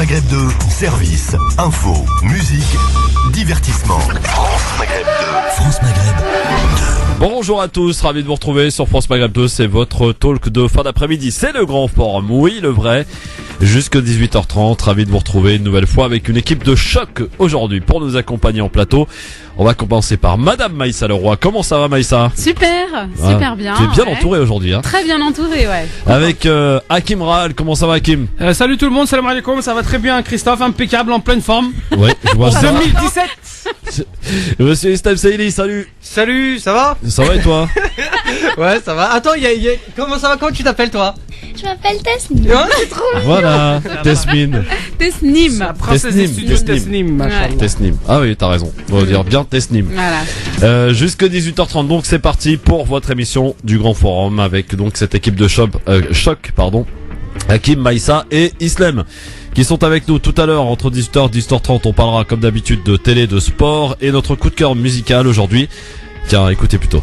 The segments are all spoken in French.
Maghreb 2, service, info, musique, divertissement. France Maghreb 2. France Maghreb 2. Bonjour à tous, ravi de vous retrouver sur France Maghreb 2, c'est votre talk de fin d'après-midi, c'est le grand forum, oui le vrai, jusqu'à 18h30, ravi de vous retrouver une nouvelle fois avec une équipe de choc aujourd'hui pour nous accompagner en plateau. On va commencer par Madame Maïssa Leroy. Comment ça va Maïssa? Super bien. Tu es bien entouré aujourd'hui, hein? Très bien entouré, ouais. Avec Hakim Ral, comment ça va Hakim? Salut tout le monde, salam alaikum, ça va très bien Christophe, impeccable, en pleine forme. Ouais, je vois ça. 2017. Monsieur Istam Saïli, salut. Salut, ça va? Ça va et toi? Ouais, ça va. Attends, comment ça va? Comment tu t'appelles toi? Je m'appelle Tasnim. Oh, c'est trop bien. Voilà, Tesmine. Tesnim. La princesse des studios Tesnim, machallah. Tesnim. Ah oui, t'as raison. On va dire bien Tesnim. Voilà. Jusque 18h30, donc c'est parti pour votre émission du Grand Forum avec donc cette équipe de choc, Hakim, Maïssa et Islam qui sont avec nous tout à l'heure entre 18h et 18h30. On parlera comme d'habitude de télé, de sport et notre coup de cœur musical aujourd'hui. Tiens, écoutez plutôt.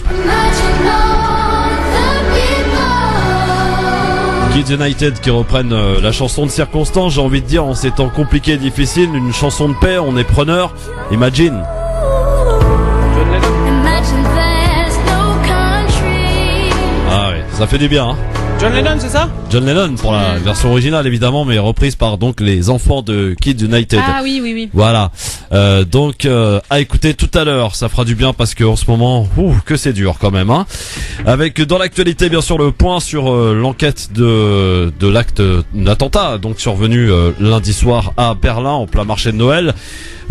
Kids United qui reprennent la chanson de circonstance, j'ai envie de dire en ces temps compliqués et difficiles, une chanson de paix, on est preneur. Imagine. Ah ouais, ça fait du bien, hein. John Lennon, c'est ça? John Lennon pour la version originale évidemment, mais reprise par donc les enfants de Kids United. Ah oui. Voilà. Donc à écouter tout à l'heure, ça fera du bien parce que en ce moment, que c'est dur quand même, hein. Avec dans l'actualité bien sûr le point sur l'enquête de l'acte d'attentat donc survenu lundi soir à Berlin en plein marché de Noël.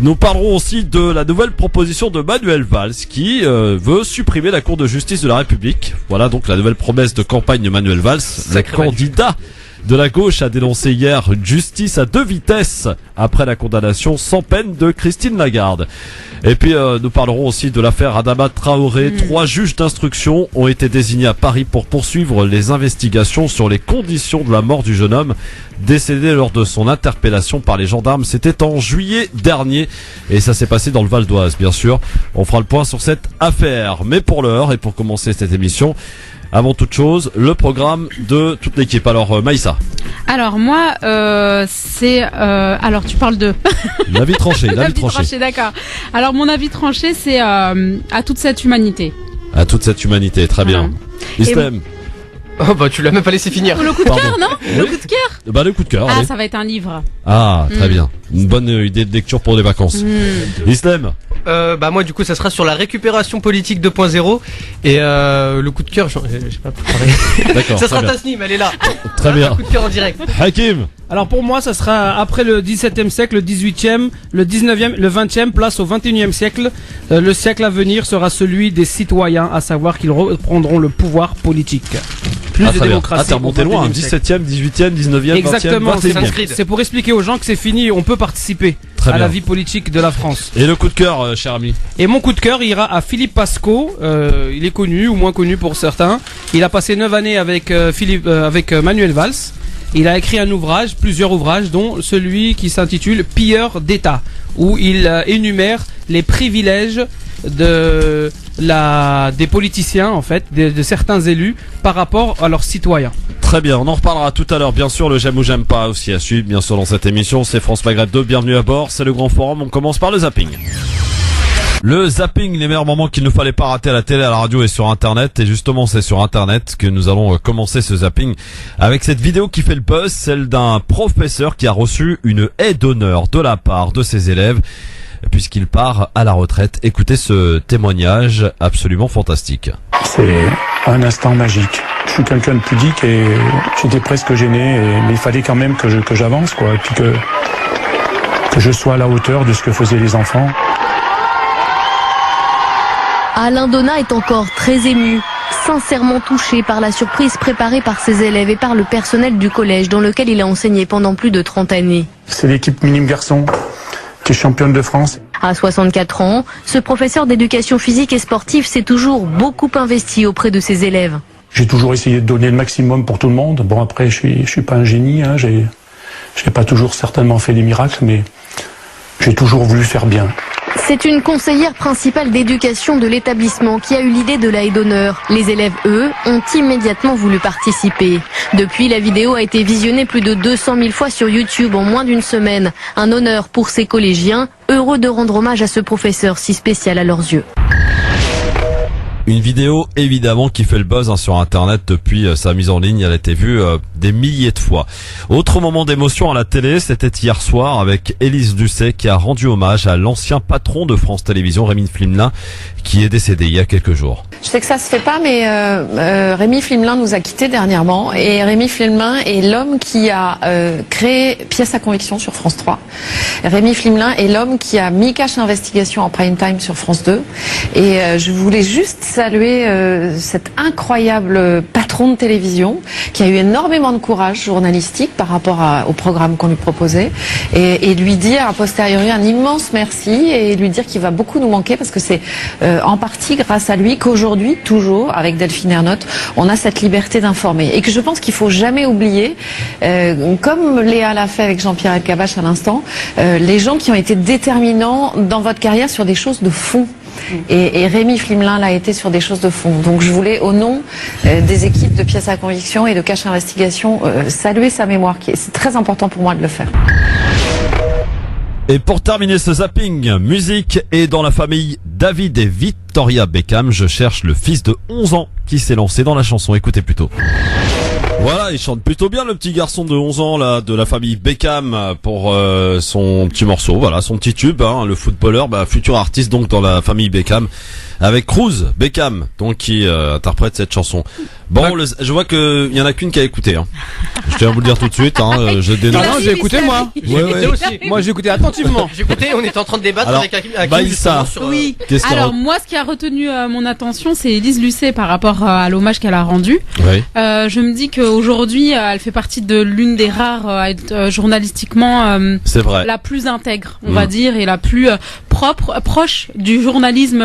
Nous parlerons aussi de la nouvelle proposition de Manuel Valls qui veut supprimer la Cour de justice de la République. Voilà donc la nouvelle promesse de campagne de Manuel Valls. Le candidat de la gauche a dénoncé hier une justice à deux vitesses après la condamnation sans peine de Christine Lagarde. Et puis nous parlerons aussi de l'affaire Adama Traoré. 3 juges d'instruction ont été désignés à Paris pour poursuivre les investigations sur les conditions de la mort du jeune homme décédé lors de son interpellation par les gendarmes. C'était en juillet dernier et ça s'est passé dans le Val d'Oise bien sûr. On fera le point sur cette affaire. Mais pour l'heure et pour commencer cette émission, avant toute chose, le programme de toute l'équipe. Alors Maïssa. Alors moi, c'est... alors tu parles de... L'avis tranché, l'avis tranché, d'accord. Alors mon avis tranché, c'est à toute cette humanité. À toute cette humanité, très bien. Islam. Oh bah tu l'as même pas laissé finir. Le coup de cœur, non? Le coup de cœur? Bah le coup de cœur. Ah, allez. ça va être un livre. Ah, très bien. Une bonne idée de lecture pour les vacances. Islam. Bah moi du coup ça sera sur la récupération politique 2.0 et le coup de cœur, j'ai pas préparé. D'accord. Ça sera Tasnim, elle est là. Très bien. Le coup de cœur en direct. Hakim. Alors pour moi, ça sera après le 17e siècle, le 18e, le 19e, le 20e, place au 21e siècle. Le siècle à venir sera celui des citoyens, à savoir qu'ils reprendront le pouvoir politique. Plus de démocratie. Ah, t'es remonté loin, 17e, 18e, 19e, exactement, 20e, 21e. C'est pour expliquer aux gens que c'est fini, on peut participer à la vie politique de la France. Et le coup de cœur, cher ami? Et mon coup de cœur ira à Philippe Pasco. Il est connu ou moins connu pour certains. Il a passé 9 années avec Manuel Valls. Il a écrit plusieurs ouvrages, dont celui qui s'intitule Pilleurs d'État, où il énumère les privilèges des politiciens, en fait, de certains élus par rapport à leurs citoyens. Très bien, on en reparlera tout à l'heure. Bien sûr, le j'aime ou j'aime pas aussi à suivre, bien sûr, dans cette émission. C'est France Maghreb 2, bienvenue à bord. C'est le grand forum. On commence par le zapping. Le zapping, les meilleurs moments qu'il ne fallait pas rater à la télé, à la radio et sur Internet. Et justement, c'est sur Internet que nous allons commencer ce zapping avec cette vidéo qui fait le buzz, celle d'un professeur qui a reçu une haie d'honneur de la part de ses élèves puisqu'il part à la retraite. Écoutez ce témoignage absolument fantastique. C'est un instant magique. Je suis quelqu'un de pudique et j'étais presque gêné, mais il fallait quand même que j'avance, quoi, et puis que je sois à la hauteur de ce que faisaient les enfants. Alain Donat est encore très ému, sincèrement touché par la surprise préparée par ses élèves et par le personnel du collège dans lequel il a enseigné pendant plus de 30 années. C'est l'équipe minime garçon qui est championne de France. À 64 ans, ce professeur d'éducation physique et sportive s'est toujours beaucoup investi auprès de ses élèves. J'ai toujours essayé de donner le maximum pour tout le monde. Bon, après, je suis pas un génie, hein. J'ai pas toujours certainement fait des miracles, mais j'ai toujours voulu faire bien. C'est une conseillère principale d'éducation de l'établissement qui a eu l'idée de la haie d'honneur. Les élèves, eux, ont immédiatement voulu participer. Depuis, la vidéo a été visionnée plus de 200 000 fois sur YouTube en moins d'une semaine. Un honneur pour ces collégiens, heureux de rendre hommage à ce professeur si spécial à leurs yeux. Une vidéo évidemment qui fait le buzz sur internet depuis sa mise en ligne, elle a été vue des milliers de fois. Autre moment d'émotion à la télé, c'était hier soir avec Élise Lucet qui a rendu hommage à l'ancien patron de France Télévisions, Rémi Flimelin, qui est décédé il y a quelques jours. Je sais que ça se fait pas, mais Rémi Flimelin nous a quittés dernièrement. Et Rémi Flimelin est l'homme qui a créé Pièce à conviction sur France 3. Rémi Flimelin est l'homme qui a mis Cache Investigation en prime time sur France 2. Et je voulais juste saluer cet incroyable patron de télévision qui a eu énormément de courage journalistique par rapport au programme qu'on lui proposait. Et lui dire a posteriori un immense merci et lui dire qu'il va beaucoup nous manquer parce que c'est en partie grâce à lui qu'aujourd'hui, toujours, avec Delphine Ernotte, on a cette liberté d'informer. Et que je pense qu'il faut jamais oublier, comme Léa l'a fait avec Jean-Pierre Elkabbach à l'instant, les gens qui ont été déterminants dans votre carrière sur des choses de fond. Et Rémi Flimelin l'a été sur des choses de fond. Donc je voulais, au nom des équipes de Pièce à conviction et de Cache Investigation, saluer sa mémoire. C'est très important pour moi de le faire. Et pour terminer ce zapping, musique et dans la famille David et Victoria Beckham, je cherche le fils de 11 ans qui s'est lancé dans la chanson. Écoutez plutôt. Voilà, il chante plutôt bien le petit garçon de 11 ans là de la famille Beckham pour son petit morceau, voilà, son petit tube, hein, le footballeur, futur artiste donc dans la famille Beckham avec Cruz Beckham donc qui interprète cette chanson. Bon, je vois que il y en a qu'une qui a écouté. Hein. Je tiens à vous le dire tout de suite. Hein, je dénonce. Non, j'ai écouté moi. Écouté aussi. Moi j'ai écouté attentivement. J'ai écouté, on était en train de débattre Alors, avec Hakim Baïssa. justement sur. Oui. Qu'est-ce qu'il y a Alors moi, ce qui a retenu mon attention, c'est Élise Lucet par rapport à l'hommage qu'elle a rendu. Oui. Je me dis qu'aujourd'hui, elle fait partie de l'une des rares à être journalistiquement C'est vrai. la plus intègre, on va dire, et la plus proche du journalisme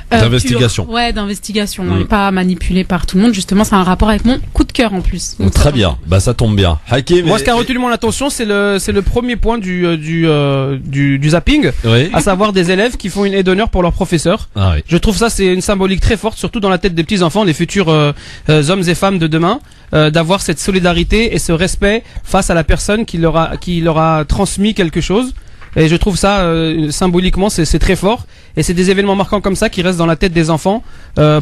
D'investigation. pur. Ouais, d'investigation. Et pas manipulé par tout le monde. Justement, c'est un rapport avec mon coup de cœur en plus. Donc, Très bien. Ça tombe bien. Hakim. Moi, ce qui a retenu mon attention, c'est le premier point du zapping, Oui. à savoir des élèves qui font une aide d'honneur pour leur professeur. Ah oui. Je trouve ça c'est une symbolique très forte, surtout dans la tête des petits enfants, les futurs hommes et femmes de demain, d'avoir cette solidarité et ce respect face à la personne qui leur a transmis quelque chose. Et je trouve ça symboliquement c'est très fort. Et c'est des événements marquants comme ça qui restent dans la tête des enfants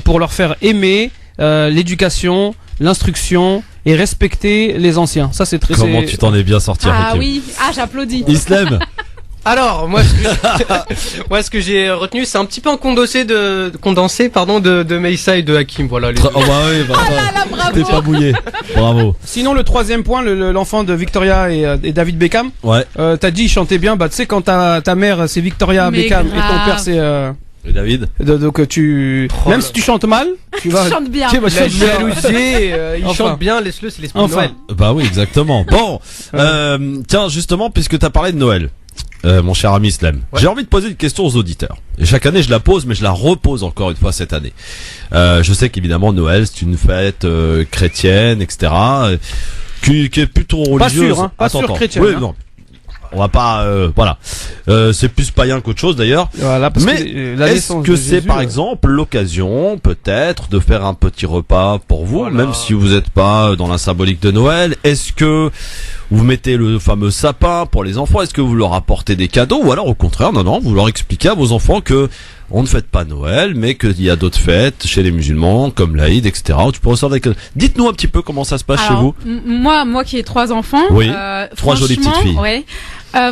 pour leur faire aimer l'éducation, l'instruction et respecter les anciens. Ça c'est très. Comment tu t'en es bien sorti, Ah Hakim. oui, j'applaudis. Islam. Alors, moi, ce que j'ai retenu, c'est un petit peu un condensé de Meissa et de Hakim. Voilà. Oh bah oui, bravo. t'es pas mouillé. Bravo. Sinon le troisième point, l'enfant de Victoria et David Beckham. Ouais. T'as dit il chantait bien. Tu sais quand ta mère c'est Victoria Mais Beckham et ton grave. père c'est Et David. donc tu même si tu chantes mal, tu vas Chante bien. tu vas La chanter bien. jalousie, il Enfin. chante bien, laisse-le, c'est l'esprit Enfin. de Noël. Bah oui, exactement. Bon, tiens, justement, puisque t'as parlé de Noël, mon cher ami Islam, j'ai envie de poser une question aux auditeurs. Et chaque année, je la pose, mais je la repose encore une fois cette année. Je sais qu'évidemment, Noël, c'est une fête chrétienne, etc., qui est plutôt religieuse. Pas sûr, hein, pas sûr chrétienne, Oui, hein. non. On va pas, voilà. C'est plus païen qu'autre chose d'ailleurs. Voilà, parce Mais que la est-ce naissance que de c'est Jésus, par exemple l'occasion peut-être de faire un petit repas pour vous, Voilà. même si vous n'êtes pas dans la symbolique de Noël? Est-ce que vous mettez le fameux sapin pour les enfants? Est-ce que vous leur apportez des cadeaux? Ou alors au contraire, non, vous leur expliquez à vos enfants que on ne fête pas Noël, mais qu'il y a d'autres fêtes chez les musulmans, comme l'Aïd, etc. où tu peux ressortir des cadeaux. Dites-nous un petit peu comment ça se passe chez vous. Moi qui ai 3 enfants. Oui. 3 jolies petites filles. Ouais.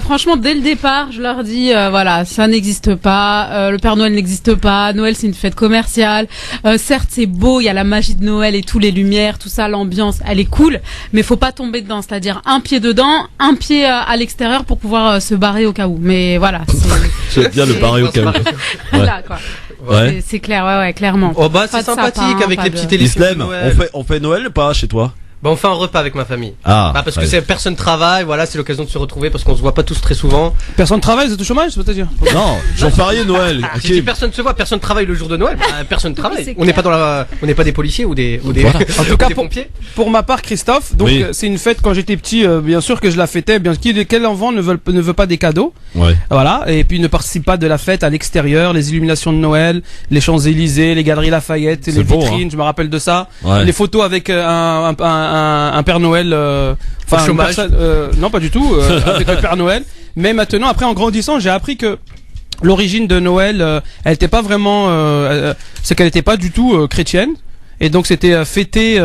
Franchement, dès le départ, je leur dis, voilà, ça n'existe pas, le Père Noël n'existe pas, Noël c'est une fête commerciale, certes c'est beau, il y a la magie de Noël et tous les lumières, tout ça, l'ambiance, elle est cool, mais faut pas tomber dedans, c'est-à-dire un pied dedans, un pied à l'extérieur pour pouvoir se barrer au cas où. Mais voilà. J'aime bien le barré au cas où. Voilà, quoi. Ouais. C'est clair, ouais, clairement. Oh bah Pas c'est de sympathique sapin, avec pas les de- petites élections. Islam, on fait Noël ou pas chez toi? Bah on fait un repas avec ma famille. Ah. Bah parce que ouais. personne travaille, voilà, c'est l'occasion de se retrouver parce qu'on se voit pas tous très souvent. Personne travaille, vous êtes au chômage, c'est-à-dire? Non, jour férié, Noël. J'ai dit Ok. personne se voit, personne travaille le jour de Noël, bah, personne travaille. c'est On n'est clair. pas on n'est pas des policiers ou des Voilà. En tout cas, des pompiers. Pour ma part, Christophe, donc Oui. c'est une fête quand j'étais petit, bien sûr que je la fêtais. Bien quel enfant ne veut pas des cadeaux, Ouais. voilà, et puis ne participe pas de la fête à l'extérieur, les illuminations de Noël, les Champs-Élysées, les galeries Lafayette, les beau, vitrines, je me rappelle de ça, Ouais. les photos avec un Père Noël, Au une chômage. non pas du tout, avec le Père Noël. Mais maintenant, après en grandissant, j'ai appris que l'origine de Noël, elle n'était pas vraiment, c'est qu'elle n'était pas du tout chrétienne. Et donc c'était fêter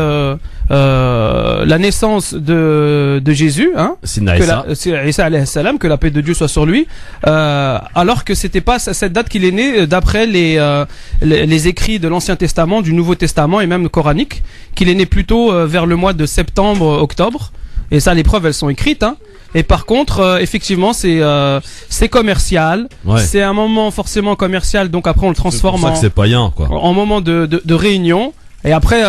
la naissance de Jésus, hein, Sidna que Issa. Isa alayhi salam, que la paix de Dieu soit sur lui, alors que c'était pas cette date qu'il est né d'après les écrits de l'Ancien Testament, du Nouveau Testament et même le coranique, qu'il est né plutôt vers le mois de septembre, octobre. Et ça, les preuves, elles sont écrites, hein. Et par contre, effectivement, c'est commercial. Ouais. C'est un moment forcément commercial, donc après on le C'est pour transforme ça que c'est païen, quoi. en moment de réunion. Et après,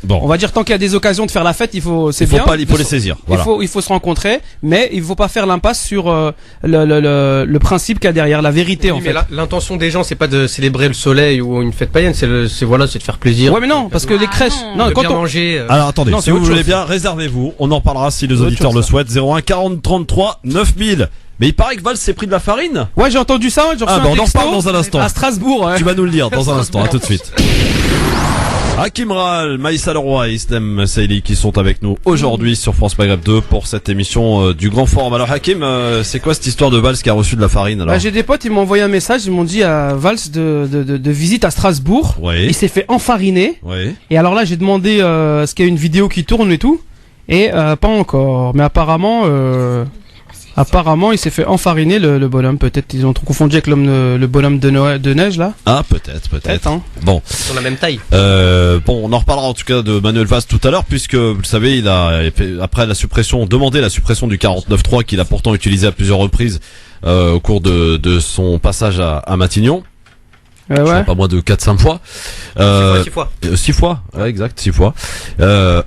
Bon. on va dire tant qu'il y a des occasions de faire la fête, c'est Il faut bien. pas, il faut les saisir. Voilà. Il faut se rencontrer, mais il faut pas faire l'impasse sur le principe qu'il y a derrière, la vérité Oui, en mais fait. l'intention des gens, c'est pas de célébrer le soleil ou une fête païenne, c'est de faire plaisir. Ouais, mais non, parce que les crèches, non. De quand bien on, manger. Alors attendez, Non, si c'est vous autre voulez chose, bien, réservez-vous. On en parlera si les C'est autre auditeurs chose, le ça. souhaitent. 01 40 33 9000. Mais il paraît que Val s'est pris de la farine. ouais, j'ai entendu ça, j'ai reçu Ah un bah on en texto reparle dans un instant. à Strasbourg. Ouais. Tu vas nous le dire dans un instant. À tout de suite. Hakim Ral, Maïssa Leroy et Islam Saïli qui sont avec nous aujourd'hui sur France Maghreb 2 pour cette émission du Grand Forum. Alors Hakim, c'est quoi cette histoire de Valls qui a reçu de la farine alors? Bah, j'ai des potes, ils m'ont envoyé un message, ils m'ont dit à Valls de visite à Strasbourg. Oui. Il s'est fait enfariner. Oui. Et alors là, j'ai demandé est-ce qu'il y a une vidéo qui tourne et tout. Et pas encore. Mais apparemment, il s'est fait enfariner le bonhomme. Peut-être ils ont trop confondu avec le bonhomme de neige là. Ah peut-être. Hein. Bon. Ils sont la même taille. Bon, on en reparlera en tout cas de Manuel Valls tout à l'heure puisque vous le savez, il a après demandé la suppression du 49.3 qu'il a pourtant utilisé à plusieurs reprises au cours de son passage à Matignon. Je Ouais. sais pas moins de 4-5 fois. 6 fois. 6 fois, ouais, exact, 6 fois.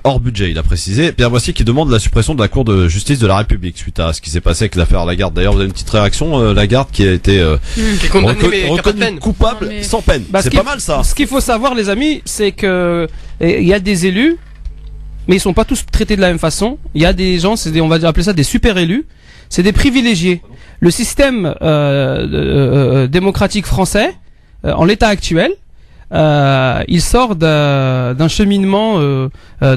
Hors budget, il a précisé. Pierre Boissier qui demande la suppression de la Cour de justice de la République suite à ce qui s'est passé avec l'affaire Lagarde. D'ailleurs, vous avez une petite réaction, Lagarde qui a été Qui est condamné mais qui a pas de reconnue peine. coupable Non, mais- sans peine. Bah, C'est ce pas qu'il- mal ça. Ce qu'il faut savoir, les amis, c'est que il y a des élus, mais ils sont pas tous traités de la même façon. Il y a des gens, on va appeler ça des super élus. C'est des privilégiés. Le système démocratique français, en l'état actuel, il sort d'un cheminement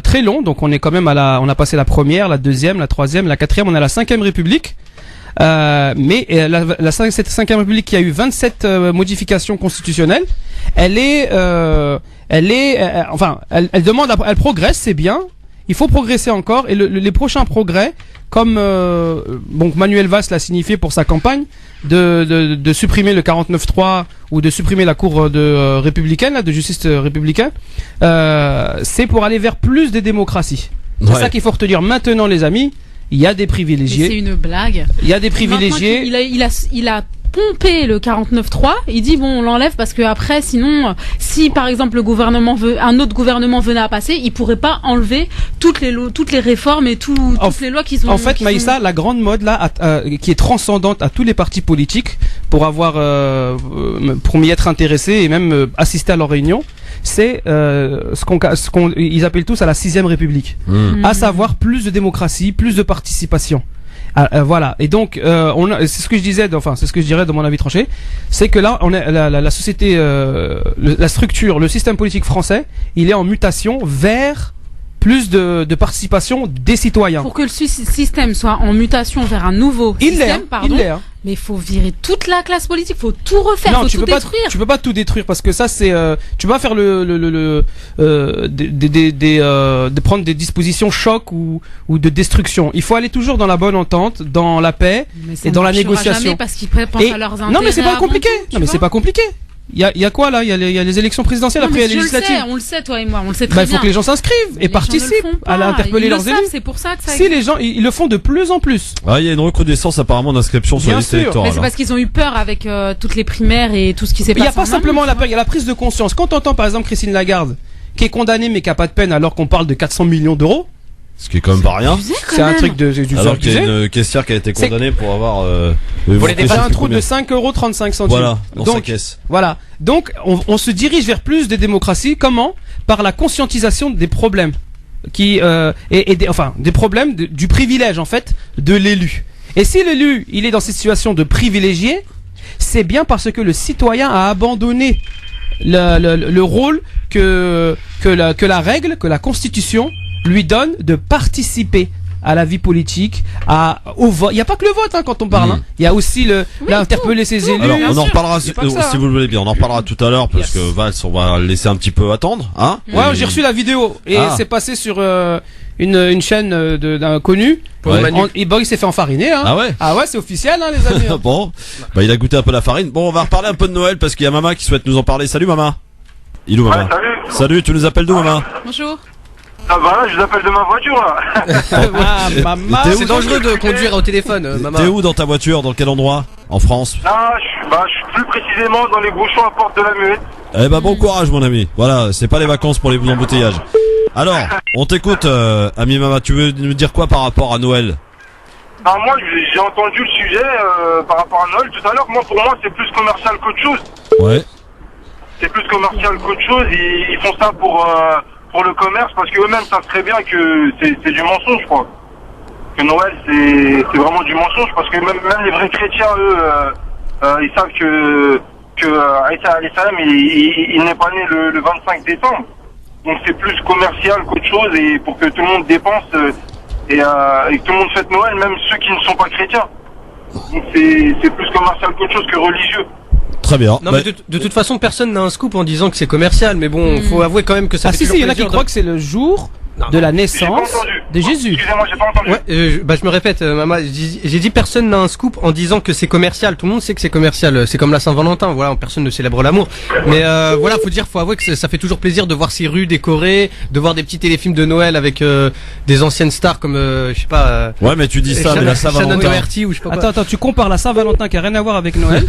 très long. Donc on est quand même on a passé la première, la deuxième, la troisième, la quatrième, on est à la 5e République. Mais cette 5e République qui a eu 27 modifications constitutionnelles, elle demande, elle progresse, c'est bien. Il faut progresser encore et les prochains progrès, comme bon Manuel Valls l'a signifié pour sa campagne, de supprimer le 49.3 ou de supprimer la Cour républicaine, là, de justice républicaine, c'est pour aller vers plus de démocratie. C'est Ouais. ça qu'il faut retenir maintenant, les amis. Il y a des Mais c'est privilégiés. une blague. Il y a des privilégiés. Maintenant il a pompé le 49.3. Il dit bon, on l'enlève parce que après, sinon, si par exemple un autre gouvernement venait à passer, il pourrait pas enlever toutes les réformes et toutes les lois qui sont. En fait, qui Maïssa, sont- la grande mode là, qui est transcendante à tous les partis politiques, pour pour m'y être intéressé et même assister à leurs réunions, c'est ce qu'on ils appellent tous à la 6e République, à savoir plus de démocratie, plus de participation. Voilà. Et donc, c'est ce que je disais, c'est ce que je dirais dans mon avis tranché, c'est que là, on est la société, la structure, le système politique français, il est en mutation vers plus de participation des citoyens. Pour que le système soit en mutation vers un nouveau système, pardon. Il l'est, hein. Mais il faut virer toute la classe politique, faut tout refaire, faut tu tout peux pas, détruire. tu peux pas tout détruire parce que ça c'est, tu peux pas faire de prendre des dispositions choc ou de destruction. Il faut aller toujours dans la bonne entente, dans la paix Mais ça et dans ne la marchera négociation. jamais parce qu'ils pensent Et- à leurs intérêts. non mais c'est pas avant compliqué. tout, tu Non mais vois. c'est pas compliqué. Il y a quoi là? Il y a les élections présidentielles, Non, après il y a mais les je le législatives. sais, on le sait, toi et moi, on le sait très Bah, il faut bien. que les gens s'inscrivent Mais et les gens ne le participent font à pas. interpeller Ils le leurs savent, élus. c'est pour ça que ça Si les gens, ils le font de plus en plus. Ah, il y a une recrudescence apparemment d'inscription sur Bien les listes sûr. électorales. Mais c'est parce qu'ils ont eu peur avec toutes les primaires et tout ce qui s'est Il passé. n'y a pas en simplement amont, la tu peur, il y a la prise de conscience. Quand on entend par exemple Christine Lagarde, qui est condamnée mais qui a pas de peine alors qu'on parle de 400 millions d'euros, Ce qui est quand même pas rien. C'est un truc du Alors qu'il y a une caissière qui a été condamnée pour avoir c'est un trou de 5,35 €. Voilà, dans sa Donc, caisse. voilà. Donc, on se dirige vers plus de démocratie. Comment? Par la conscientisation des problèmes des problèmes du privilège en fait de l'élu. Et si l'élu il est dans cette situation de privilégié, c'est bien parce que le citoyen a abandonné le rôle que la règle, que la Constitution lui donne de participer à la vie politique, au vote. Il n'y a pas que le vote quand on parle. Il y a aussi l'interpeller ses élus. Alors on en reparlera si ça, vous le voulez bien. On en reparlera tout à l'heure parce que Valls, on va le laisser un petit peu attendre. Hein Ouais, j'ai reçu la vidéo et c'est passé sur une chaîne d'un connu. Il s'est fait enfariner. Hein. Ah ouais. Ah ouais, c'est officiel, les amis. Bon, il a goûté un peu la farine. Bon, on va reparler un peu de Noël parce qu'il y a Mama qui souhaite nous en parler. Salut Mama. Il est où Mama? Salut, tu nous appelles d'où Mama? Bonjour. Ah bah là, je vous appelle de ma voiture là. Maman, c'est dangereux de conduire au téléphone, maman. T'es où dans ta voiture? Dans quel endroit? En France? Ah, je suis plus précisément dans les bouchons à Porte de la Muette. Eh ben bon courage mon ami. Voilà, c'est pas les vacances pour les embouteillages. Alors, on t'écoute, ami Mama. Tu veux nous dire quoi par rapport à Noël? Ah, moi, j'ai entendu le sujet par rapport à Noël tout à l'heure. Pour moi, c'est plus commercial qu'autre chose. Ouais. C'est plus commercial qu'autre chose. Ils font ça pour le commerce parce qu'eux-mêmes savent très bien que c'est du mensonge, quoi. Que Noël, c'est vraiment du mensonge parce que même les vrais chrétiens, eux, ils savent que Isa alayhi salam, il n'est pas né le 25 décembre. Donc c'est plus commercial qu'autre chose et pour que tout le monde dépense et que tout le monde fête Noël, même ceux qui ne sont pas chrétiens. Donc c'est plus commercial qu'autre chose que religieux. Très bien. Non, mais de toute façon, personne n'a un scoop en disant que c'est commercial, mais bon, faut avouer quand même que ça fait toujours il y en a qui plaisir croient que c'est le jour de la naissance de Jésus. Excusez-moi, j'ai pas entendu. Ouais, je me répète, maman, j'ai dit personne n'a un scoop en disant que c'est commercial. Tout le monde sait que c'est commercial. C'est comme la Saint-Valentin, voilà, personne ne célèbre l'amour. Mais voilà, faut avouer que ça fait toujours plaisir de voir ces rues décorées, de voir des petits téléfilms de Noël avec des anciennes stars comme je sais pas. Ouais, mais tu dis ça, mais la Saint-Valentin. Ou je sais pas quoi. Attends, tu compares la Saint-Valentin qui a rien à voir avec Noël.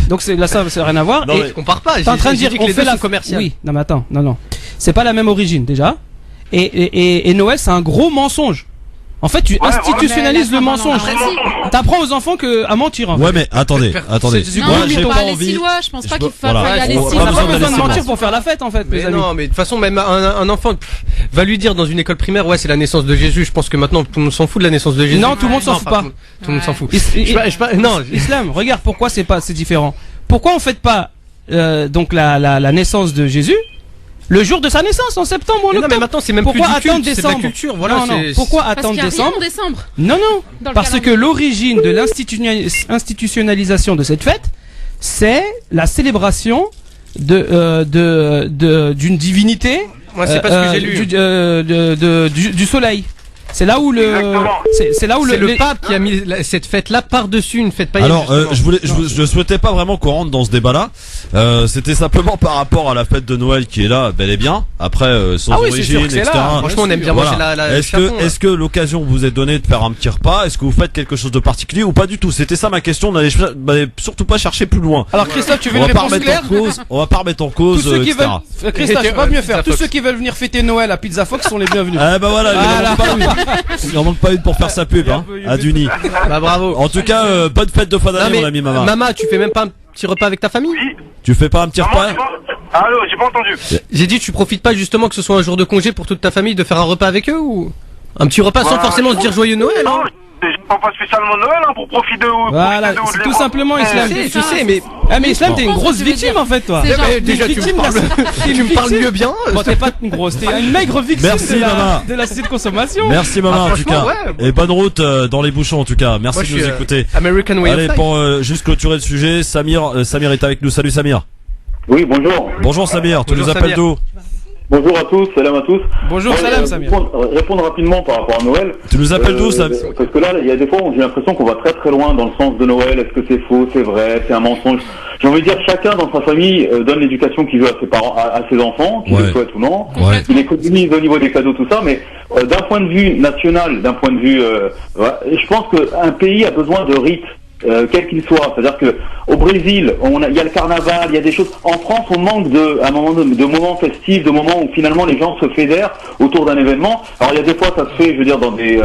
Donc c'est ça rien à voir. Non, mais je compare pas. T'es en train de dire qu'on fait la commercial. Oui, non mais attends, non. C'est pas la même origine déjà. Et Noël, c'est un gros mensonge. En fait, tu institutionnalises le mensonge. T'apprends aux enfants à mentir. En fait. Ouais, mais attendez. Non, j'ai pas aller si loin. Je pense pas qu'il faille aller si loin. On n'a pas besoin de mentir pour faire la fête, en fait. Mais non, mais de toute façon, même un enfant va lui dire dans une école primaire, ouais, c'est la naissance de Jésus. Je pense que maintenant tout le monde s'en fout de la naissance de Jésus. Non, tout le monde s'en fout pas. Tout le monde s'en fout. Non, Islam. Regarde pourquoi c'est différent. Pourquoi on fête pas donc la naissance de Jésus? Le jour de sa naissance en septembre ou en octobre. Non, mais maintenant c'est même pourquoi plus du attendre culte, décembre? C'est de la culture, voilà. Non. Pourquoi attendre décembre? Non, parce que l'origine de l'institutionnalisation de cette fête, c'est la célébration d'une divinité. Moi, c'est pas ce que j'ai lu. Du soleil. C'est là où c'est le pape qui a mis cette fête-là par-dessus une fête païenne. Alors, je souhaitais pas vraiment qu'on rentre dans ce débat-là. C'était simplement par rapport à la fête de Noël qui est là, bel et bien. Après, son origine, etc. Franchement, on aime bien manger la Est-ce que l'occasion vous est donnée de faire un petit repas? Est-ce que vous faites quelque chose de particulier ou pas du tout? C'était ça ma question. On n'allait surtout pas chercher plus loin. Alors, Christophe, tu veux une réponse claire? On va pas remettre en cause, etc. Christophe, je peux pas mieux faire. Tous ceux qui veulent venir fêter Noël à Pizza Fox sont les bienvenus. Ah bah voilà, il en manque pas une pour faire sa pub, hein, à Duny. Bah bravo. En tout cas, bonne fête de fin d'année, mon ami Mama. Mama, tu fais même pas un petit repas avec ta famille? Tu fais pas un petit repas? Allô, j'ai pas entendu. J'ai dit, tu profites pas justement que ce soit un jour de congé pour toute ta famille de faire un repas avec eux ou un petit repas sans forcément se dire joyeux Noël, hein? Pas spécialement Noël pour profiter de. Voilà, c'est tout simplement Islam. Tu sais, mais Islam, t'es une grosse victime en fait, toi. Déjà, tu me parles mieux bien. Bon, t'es pas une grosse, t'es une maigre victime de la société de consommation. Merci Mama en tout cas. Et bonne route dans les bouchons en tout cas. Merci de nous écouter. American Way of Life. Allez, pour juste clôturer le sujet, Samir est avec nous. Salut Samir. Oui, bonjour. Bonjour Samir, tu nous appelles d'où? Bonjour à tous, salam à tous. Bonjour, salam Samir. Répondre rapidement par rapport à Noël. Tu nous appelles d'où Samir? Parce que là, il y a des fois où j'ai l'impression qu'on va très très loin dans le sens de Noël. Est-ce que c'est faux, c'est vrai, c'est un mensonge? J'ai envie de dire, chacun dans sa famille donne l'éducation qu'il veut à ses parents, à ses enfants, qu'il le souhaite ou non. Il économise au niveau des cadeaux, tout ça, mais d'un point de vue national, d'un point de vue, je pense qu'un pays a besoin de rites. quel qu'il soit. C'est-à-dire que au Brésil, il y a le carnaval, il y a des choses. En France, on manque de moments festifs, de moments où finalement les gens se fédèrent autour d'un événement. Alors il y a des fois, ça se fait, je veux dire, dans des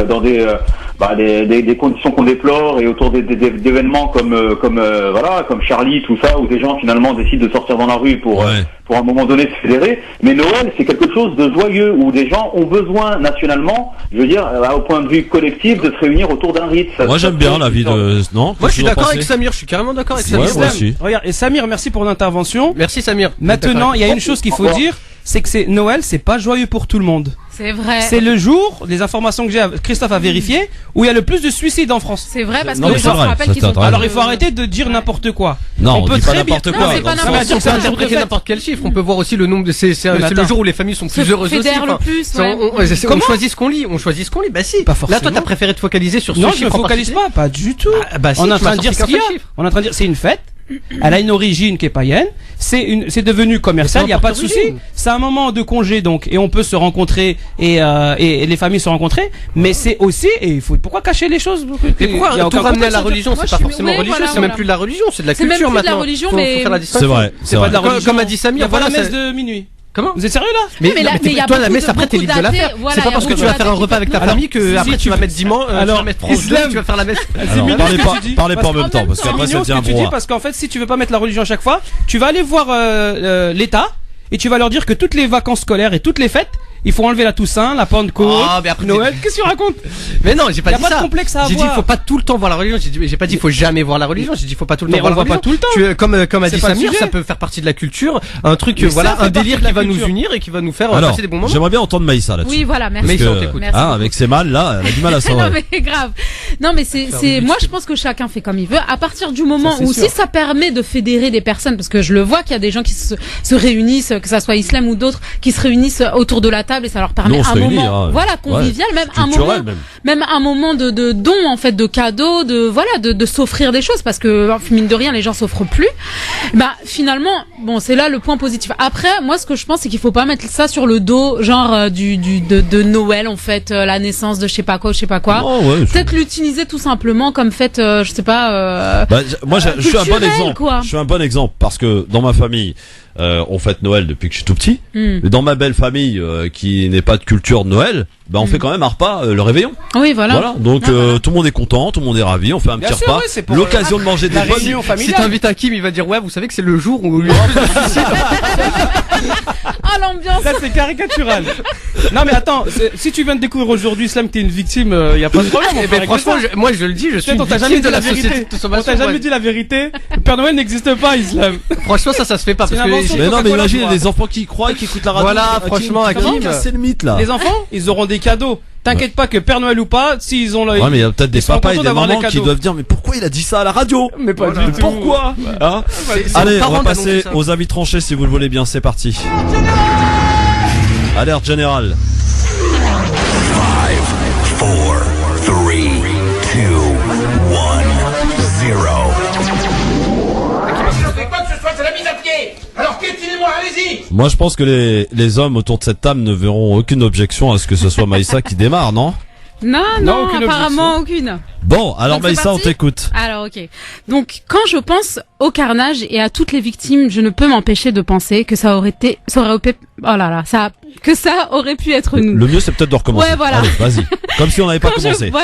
conditions qu'on déplore et autour d'événements comme Charlie, tout ça, où des gens finalement décident de sortir dans la rue pour un moment donné se fédérer. Mais Noël, c'est quelque chose de joyeux où des gens ont besoin nationalement, je veux dire, au point de vue collectif, de se réunir autour d'un rite. Moi j'aime bien la vie de... Non, moi je suis d'accord avec Samir, je suis carrément d'accord avec Samir. Moi aussi. Regarde, et Samir, merci pour l'intervention. Merci Samir. Maintenant, il y a une chose qu'il faut dire, c'est que Noël, c'est pas joyeux pour tout le monde. C'est vrai. C'est le jour, les informations que j'ai, Christophe a vérifié, où il y a le plus de suicides en France. C'est vrai parce Non, que mais les gens c'est se vrai, rappellent ça, qu'ils sont t'as pas. Alors il faut arrêter de dire n'importe quoi. Non, on peut dit pas très bien. n'importe Non, quoi. c'est pas dans le n'importe sens- On peut interpréter n'importe quel chiffre. On peut voir aussi le nombre de c'est le jour où les familles sont plus Se heureuses aussi. fédèrent le plus, Ça, ouais. on choisit ce qu'on lit. On choisit ce qu'on lit. Bah si. Pas Là, forcément. toi, t'as préféré te focaliser sur ce Non, chiffre. je me en focalise particulier. pas du tout. Bah si, On est en tu train m'as de dire sorti ce qu'il y a. qu'un seul chiffre. On est en train de dire c'est une fête. Elle a une origine qui est païenne. C'est devenu commercial. Il y a pas de souci. C'est un moment de congé donc et on peut se rencontrer et les familles se rencontrer. Mais c'est aussi et il faut pourquoi cacher les choses. Et pourquoi Il y a tout aucun ramener à la contexte. religion? C'est pas forcément religieux. C'est même plus de la religion. C'est de la C'est même culture plus de la maintenant. religion, Faut mais- faire la C'est distinction. vrai, c'est C'est pas de la vrai. religion. Comme a dit Samir, Il y a pas voilà, la messe ça- de minuit. Comment? Vous êtes sérieux là? Mais, mais là- non, mais il y a toi, la beaucoup messe, de- après, t'es beaucoup libre de la d'athées, faire. voilà, C'est il y pas a parce que beaucoup tu vas faire un d'athées repas avec ta qui famille que si après tu tu vas veux- mettre dimanche, tu Alors, vas mettre France 2, Islam. tu vas faire la messe. Alors, mignon parlez ce que pas, tu dis. parlez pas en Parce même qu'en temps, même parce temps, qu'après c'est ça mignon devient ce un que tu dis brouhaha. parce qu'en fait si tu veux pas mettre la religion à chaque fois, tu vas aller voir l'État et tu vas leur dire que toutes les vacances scolaires et toutes les fêtes, il faut enlever la Toussaint, la Pentecôte, Ah, mais après, Noël. Qu'est-ce que tu racontes? Mais non, j'ai pas Y a dit pas de ça. complexe à J'ai dit avoir. faut pas tout le temps voir la religion. J'ai pas dit faut jamais voir la religion. J'ai dit faut pas tout le temps Mais voir on la le voit religion. pas tout le temps. Comme a C'est dit pas le Samir, sujet. ça peut faire partie de la culture, un truc Mais voilà, ça fait un délire partie de la qui va nous culture. unir et qui va nous faire Alors, passer des bons moments. j'aimerais bien entendre Maïssa là-dessus. Oui, voilà, merci. Mais Parce on que, t'écoute. Merci avec ses mâles là, elle a du mal à s'en Non mais grave. Non mais c'est moi je pense que chacun fait comme il veut. À partir du moment Ça, c'est où sûr. si ça permet de fédérer des personnes, parce que je le vois qu'il y a des gens qui se réunissent, que ça soit islam ou d'autres, qui se réunissent autour de la table et ça leur permet Nous, on se un réunit, moment, hein. voilà, convivial, même un moment, Culturel, même. un moment de don en fait, de cadeaux, de s'offrir des choses parce que mine de rien les gens s'offrent plus. Bah finalement bon c'est là le point positif. Après moi ce que je pense c'est qu'il faut pas mettre ça sur le dos genre de Noël en fait, la naissance de je sais pas quoi. Non, ouais, Peut-être l'utiliser tout simplement comme fête, je sais pas. Bah, moi, je suis un bon culturel, exemple. quoi. Je suis un bon exemple parce que dans ma famille, on fête Noël depuis que je suis tout petit. Hmm. Mais dans ma belle famille, qui n'est pas de culture de Noël, bah on fait quand même un repas le réveillon. Oui, voilà. Donc Ah, voilà. tout le monde est content, tout le monde est ravi. On fait un Bien petit sûr, repas. oui, c'est pour L'occasion de manger des la bonnes. réunion Si familiale. t'invites un Kim, il va dire ouais, vous savez que c'est le jour où Ah l'ambiance. Ça c'est caricatural. Non mais attends, si tu viens de découvrir aujourd'hui Islam que t'es une victime, y a pas de problème. on Eh peut ben régler franchement, ça. moi je le dis, je suis Peut-être une on t'a victime jamais de dit la la société vérité. de On consommation. t'a jamais dit la vérité. Le Père Noël n'existe pas, Islam. Franchement, ça se fait pas C'est parce une que invention. Mais non, mais Coca-Cola, imagine, il y a quoi. des enfants qui y croient et qui écoutent la radio. Voilà, Hakim, franchement, comment Hakim. casser le mythe, là? Les enfants, ils auront des cadeaux. T'inquiète pas que Père Noël ou pas, s'ils ont le. Ouais, mais il y a peut-être des ils seront papas et contents des d'avoir mamans des qui cadeaux. doivent dire, mais pourquoi il a dit ça à la radio? Mais pas Voilà. du tout. Pourquoi? Hein c'est Allez, aux on parents va d'annoncer passer ça. aux avis tranchés si vous le voulez bien, c'est parti. Alerte générale. 5, 4, 3, 2, 1, 0. Je ne fais pas que ce soit de la mise à pied. Alors piétinez-moi, allez-y. Moi, je pense que les hommes autour de cette table ne verront aucune objection à ce que ce soit Maïssa qui démarre, non? Non, Non, aucune apparemment aucune. Bon, alors Donc, c'est Maïssa, on parti t'écoute. Alors ok. Donc quand je pense au carnage et à toutes les victimes, je ne peux m'empêcher de penser que ça aurait pu être nous. Le mieux, c'est peut-être de recommencer. Ouais, voilà. Allez, vas-y. Comme si on n'avait pas Quand commencé. quand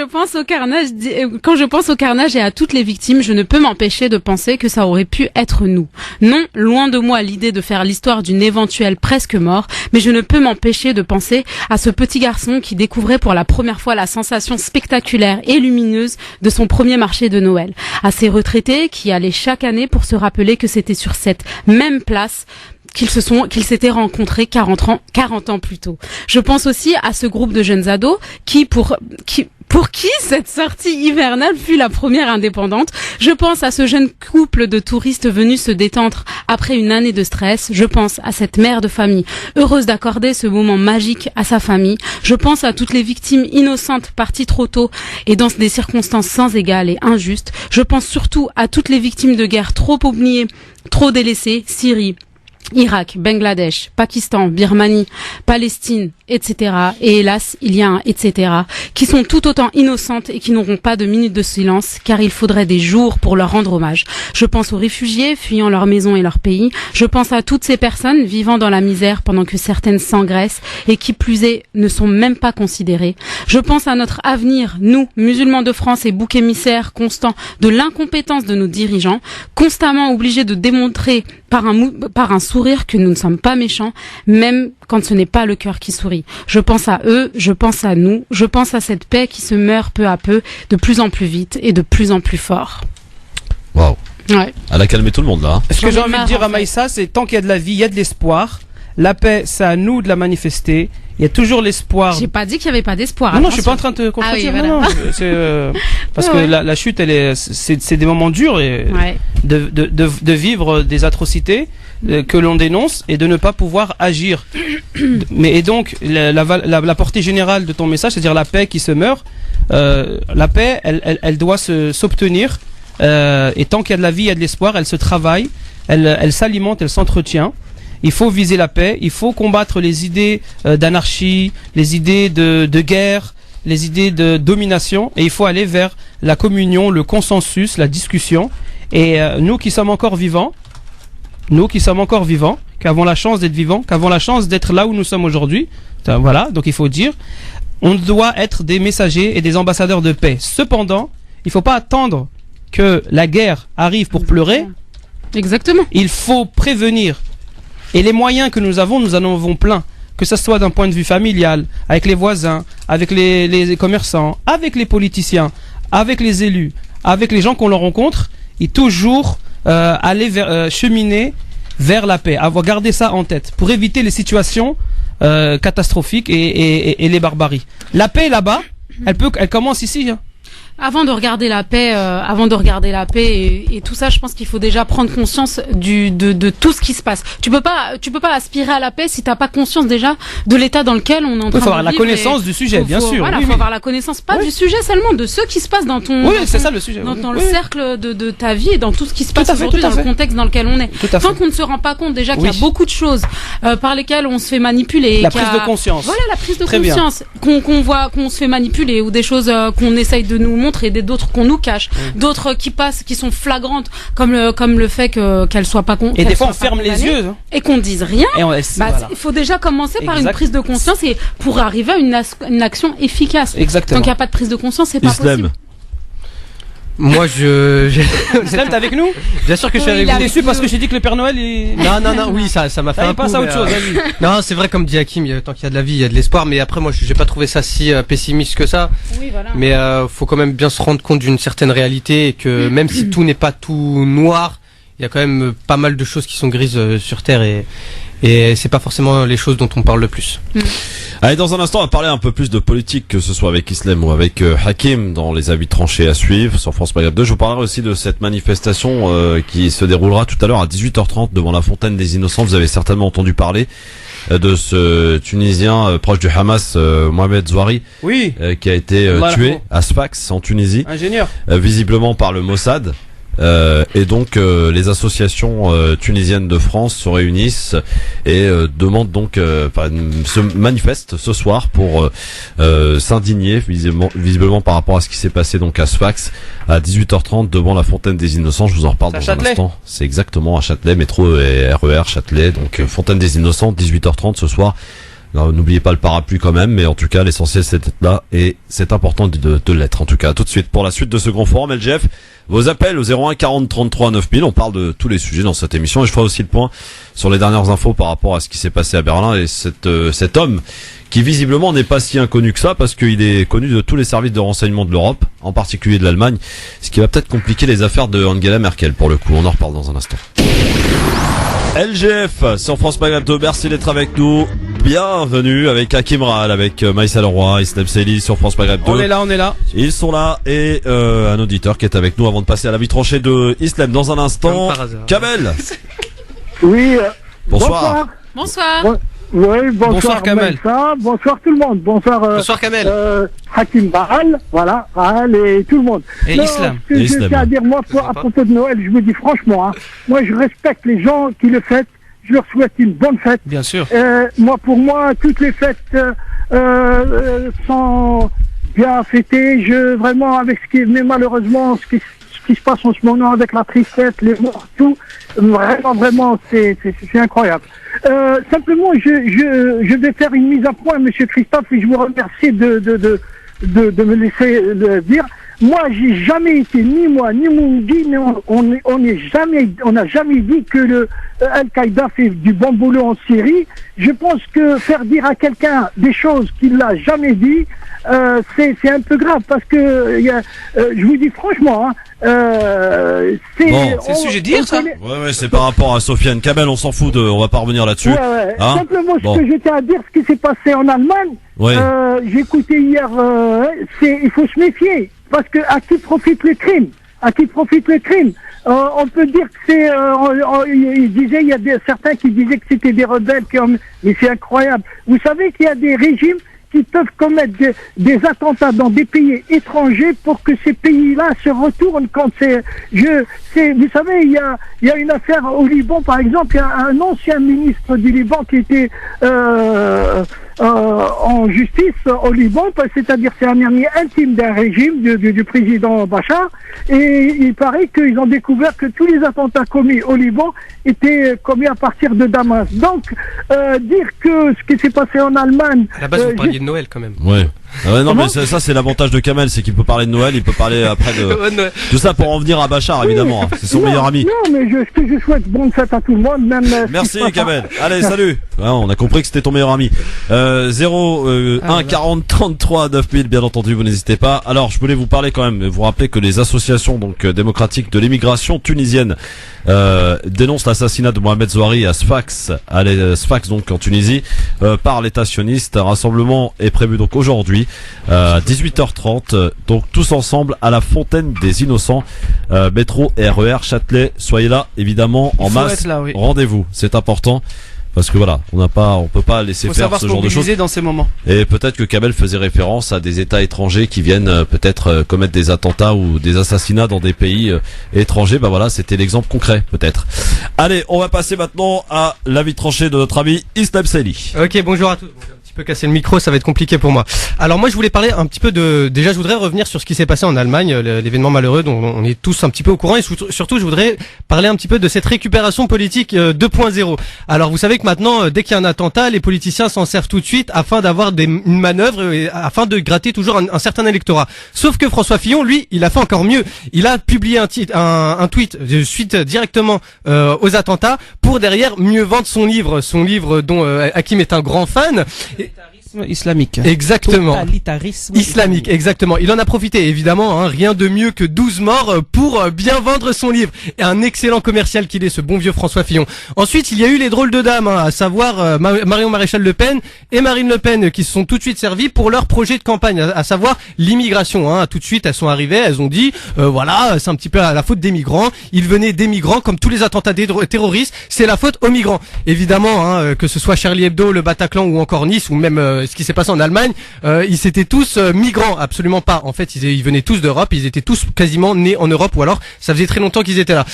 je pense au carnage et à toutes les victimes, je ne peux m'empêcher de penser que ça aurait pu être nous. Non, loin de moi l'idée de faire l'histoire d'une éventuelle presque mort, mais je ne peux m'empêcher de penser à ce petit garçon qui découvrait pour la première fois la sensation spectaculaire et lumineuse de son premier marché de Noël. À ces retraités qui allaient chaque année pour se rappeler que c'était sur cette même place qu'ils s'étaient rencontrés 40 ans plus tôt. Je pense aussi à ce groupe de jeunes ados pour qui cette sortie hivernale fut la première indépendante. Je pense à ce jeune couple de touristes venus se détendre après une année de stress. Je pense à cette mère de famille heureuse d'accorder ce moment magique à sa famille. Je pense à toutes les victimes innocentes parties trop tôt et dans des circonstances sans égales et injustes. Je pense surtout à toutes les victimes de guerre trop oubliées, trop délaissées, Syrie, Irak, Bangladesh, Pakistan, Birmanie, Palestine, etc. Et hélas, il y a un etc. qui sont tout autant innocentes et qui n'auront pas de minute de silence, car il faudrait des jours pour leur rendre hommage. Je pense aux réfugiés fuyant leur maison et leur pays. Je pense à toutes ces personnes vivant dans la misère pendant que certaines s'engraissent et qui plus est ne sont même pas considérées. Je pense à notre avenir, nous, musulmans de France et boucs émissaires constants de l'incompétence de nos dirigeants, constamment obligés de démontrer par un sourire que nous ne sommes pas méchants, même quand ce n'est pas le cœur qui sourit. Je pense à eux, je pense à nous, je pense à cette paix qui se meurt peu à peu, de plus en plus vite et de plus en plus fort. Waouh. Ouais. Elle a calmé tout le monde là. Ce que j'ai envie de dire à Maïssa, c'est tant qu'il y a de la vie, il y a de l'espoir. La paix, c'est à nous de la manifester. Il y a toujours l'espoir. J'ai pas dit qu'il y avait pas d'espoir. Non, je suis pas en train de te contredire. Ah oui, voilà. Non, c'est parce que la chute, c'est des moments durs et de vivre des atrocités que l'on dénonce et de ne pas pouvoir agir. Et donc la portée générale de ton message, c'est-à-dire la paix qui se meurt. La paix, elle doit s'obtenir. Et tant qu'il y a de la vie, il y a de l'espoir. Elle se travaille, elle s'alimente, elle s'entretient. Il faut viser la paix, il faut combattre les idées d'anarchie, les idées de guerre, les idées de domination, et il faut aller vers la communion, le consensus, la discussion. Et nous qui sommes encore vivants, qui avons la chance d'être vivants, qui avons la chance d'être là où nous sommes aujourd'hui, voilà, donc il faut dire, on doit être des messagers et des ambassadeurs de paix. Cependant, il ne faut pas attendre que la guerre arrive pour pleurer. Exactement. Il faut prévenir. Et les moyens que nous en avons plein. Que ce soit d'un point de vue familial, avec les voisins, avec les commerçants, avec les politiciens, avec les élus, avec les gens qu'on leur rencontre, et toujours aller cheminer vers la paix. Avoir gardé ça en tête pour éviter les situations catastrophiques et les barbaries. La paix là-bas, elle commence ici. Hein. Avant de regarder la paix, et tout ça, je pense qu'il faut déjà prendre conscience de tout ce qui se passe. Tu peux pas aspirer à la paix si t'as pas conscience déjà de l'état dans lequel on est en train de vivre. Il faut avoir la connaissance du sujet, bien sûr. Voilà, faut avoir la connaissance, pas du sujet seulement, de ce qui se passe dans ton. Oui, c'est ça le sujet. Dans le cercle de ta vie et dans tout ce qui se passe aujourd'hui, dans le contexte dans lequel on est. Tant qu'on ne se rend pas compte déjà qu'il y a beaucoup de choses par lesquelles on se fait manipuler. La prise de conscience. Voilà, la prise de conscience. Qu'on se fait manipuler ou des choses qu'on essaye de nous montrer, d'autres qu'on nous cache, d'autres qui passent, qui sont flagrantes, comme le fait qu'elles soient pas et des fois on ferme les yeux et qu'on dise rien. Et on laisse, voilà. Il faut déjà commencer par une prise de conscience et pour arriver à une action efficace. Exactement. Tant qu'il n'y a pas de prise de conscience, c'est pas possible. Moi, Islam, t'es avec nous? Bien sûr que je suis avec vous. T'es déçu parce que j'ai dit que le Père Noël est... Non, oui, ça m'a fait un peu. passe à autre chose, vas-y. Non, c'est vrai, comme dit Hakim, tant qu'il y a de la vie, il y a de l'espoir, mais après, moi, j'ai pas trouvé ça si pessimiste que ça. Oui, voilà. Mais, faut quand même bien se rendre compte d'une certaine réalité et que même si tout n'est pas tout noir, il y a quand même pas mal de choses qui sont grises sur Terre et c'est pas forcément les choses dont on parle le plus. Allez, dans un instant, on va parler un peu plus de politique, que ce soit avec Islam ou avec Hakim, dans les avis tranchés à suivre sur France Maghreb 2. Je vous parlerai aussi de cette manifestation qui se déroulera tout à l'heure à 18h30 devant la Fontaine des Innocents. Vous avez certainement entendu parler de ce Tunisien proche du Hamas, Mohamed Zouari, qui a été tué à Sfax, en Tunisie, ingénieur, visiblement par le Mossad. Et donc les associations tunisiennes de France se réunissent et demandent donc se manifestent ce soir pour s'indigner visiblement par rapport à ce qui s'est passé donc à Sfax à 18h30 devant la Fontaine des Innocents. Je vous en reparle dans un instant. C'est exactement à Châtelet, métro et RER Châtelet, donc Fontaine des Innocents, 18h30 ce soir. Alors, n'oubliez pas le parapluie quand même, mais en tout cas l'essentiel c'est d'être là et c'est important de l'être en tout cas. Tout de suite pour la suite de ce grand forum LGF, vos appels au 01 40 33 9000, on parle de tous les sujets dans cette émission et je ferai aussi le point sur les dernières infos par rapport à ce qui s'est passé à Berlin et cet homme qui visiblement n'est pas si inconnu que ça parce qu'il est connu de tous les services de renseignement de l'Europe, en particulier de l'Allemagne, ce qui va peut-être compliquer les affaires de Angela Merkel pour le coup, on en reparle dans un instant. LGF sur France Maghreb 2, merci d'être avec nous. Bienvenue avec Hakim Ral, avec Maïssa Leroy, Islam Seli sur France Maghreb 2. On est là. Ils sont là et un auditeur qui est avec nous avant de passer à la vie tranchée de Islam dans un instant. Kamel. Oui. Bonsoir. Bonsoir. Oui, bonsoir Kamel. Bonsoir tout le monde. Bonsoir Kamel. Hakim Ral, voilà, et tout le monde. Et Islam. Ce que j'ai à dire moi à propos de Noël, je vous dis franchement, moi je respecte les gens qui le fêtent je leur souhaite une bonne fête. Bien sûr. Pour moi, toutes les fêtes sont bien fêtées. Vraiment, avec mais malheureusement, ce qui se passe en ce moment avec la tristesse, les morts, tout, vraiment, c'est incroyable. Simplement, je vais faire une mise à point, Monsieur Christophe, et je vous remercie de me laisser le dire. Moi, j'ai jamais été, ni moi, ni Moundi, on n'a jamais dit que le Al-Qaïda fait du bon boulot en Syrie. Je pense que faire dire à quelqu'un des choses qu'il n'a jamais dit, c'est un peu grave, parce que je vous dis franchement, c'est sujet de dire, ça. Ouais, c'est par rapport à Sofiane Kamel, on s'en fout, on va pas revenir là-dessus. Ouais. Hein, simplement, ce que j'étais à dire, ce qui s'est passé en Allemagne, j'ai écouté hier, il faut se méfier, parce que à qui profite le crime? On peut dire que c'est, il y a certains qui disaient que c'était des rebelles, mais c'est incroyable. Vous savez qu'il y a des régimes qui peuvent commettre des attentats dans des pays étrangers pour que ces pays-là se retournent quand vous savez, il y a une affaire au Liban, par exemple, il y a un ancien ministre du Liban qui était en justice au Liban, c'est-à-dire c'est un ami intime d'un régime du président Bachar, et il paraît qu'ils ont découvert que tous les attentats commis au Liban étaient commis à partir de Damas. Donc, dire que ce qui s'est passé en Allemagne... À la base, vous parliez de Noël quand même. Ouais. Non, mais ça c'est l'avantage de Kamel, c'est qu'il peut parler de Noël, il peut parler après de tout ça pour en venir à Bachar, évidemment. C'est son meilleur ami. Non, mais ce que je souhaite bonne fête à tout le monde, même. Merci Kamel. Allez, salut. On a compris que c'était ton meilleur ami. 1 40 33 9000, bien entendu, vous n'hésitez pas. Alors, je voulais vous parler quand même, vous rappeler que les associations démocratiques de l'immigration tunisienne dénoncent l'assassinat de Mohamed Zouari à Sfax, donc en Tunisie, par l'État sioniste. Un rassemblement est prévu donc aujourd'hui à 18h30, donc tous ensemble à la Fontaine des Innocents, métro et RER Châtelet. Soyez là, évidemment, en masse. Là, oui. Rendez-vous, c'est important. Parce que voilà, on peut pas laisser faire ce genre de choses. Dans ces moments. Et peut-être que Kamel faisait référence à des États étrangers qui viennent peut-être commettre des attentats ou des assassinats dans des pays étrangers. Bah voilà, c'était l'exemple concret peut-être. Allez, on va passer maintenant à l'avis tranché de notre ami Islam Sali. Ok, bonjour à tous. Je peux casser le micro, ça va être compliqué pour moi. Alors moi je voulais parler un petit peu déjà je voudrais revenir sur ce qui s'est passé en Allemagne, l'événement malheureux dont on est tous un petit peu au courant, et surtout je voudrais parler un petit peu de cette récupération politique 2.0. Alors vous savez que maintenant dès qu'il y a un attentat, les politiciens s'en servent tout de suite afin d'avoir une manœuvre et afin de gratter toujours un certain électorat. Sauf que François Fillon, lui, il a fait encore mieux. Il a publié un tweet de suite directement aux attentats pour derrière mieux vendre son livre dont Hakim est un grand fan. Islamique. Exactement. Totalitarisme islamique, exactement. Il en a profité, évidemment, rien de mieux que 12 morts pour bien vendre son livre. Et un excellent commercial qu'il est, ce bon vieux François Fillon. Ensuite, il y a eu les drôles de dames, à savoir Marion Maréchal Le Pen et Marine Le Pen, qui se sont tout de suite servis pour leur projet de campagne, à savoir l'immigration. Tout de suite, elles sont arrivées, elles ont dit, voilà, c'est un petit peu à la faute des migrants. Ils venaient des migrants, comme tous les attentats terroristes, c'est la faute aux migrants. Évidemment, que ce soit Charlie Hebdo, le Bataclan ou encore Nice, ou même ce qui s'est passé en Allemagne, ils étaient tous migrants, absolument pas. En fait, ils venaient tous d'Europe, ils étaient tous quasiment nés en Europe, ou alors ça faisait très longtemps qu'ils étaient là.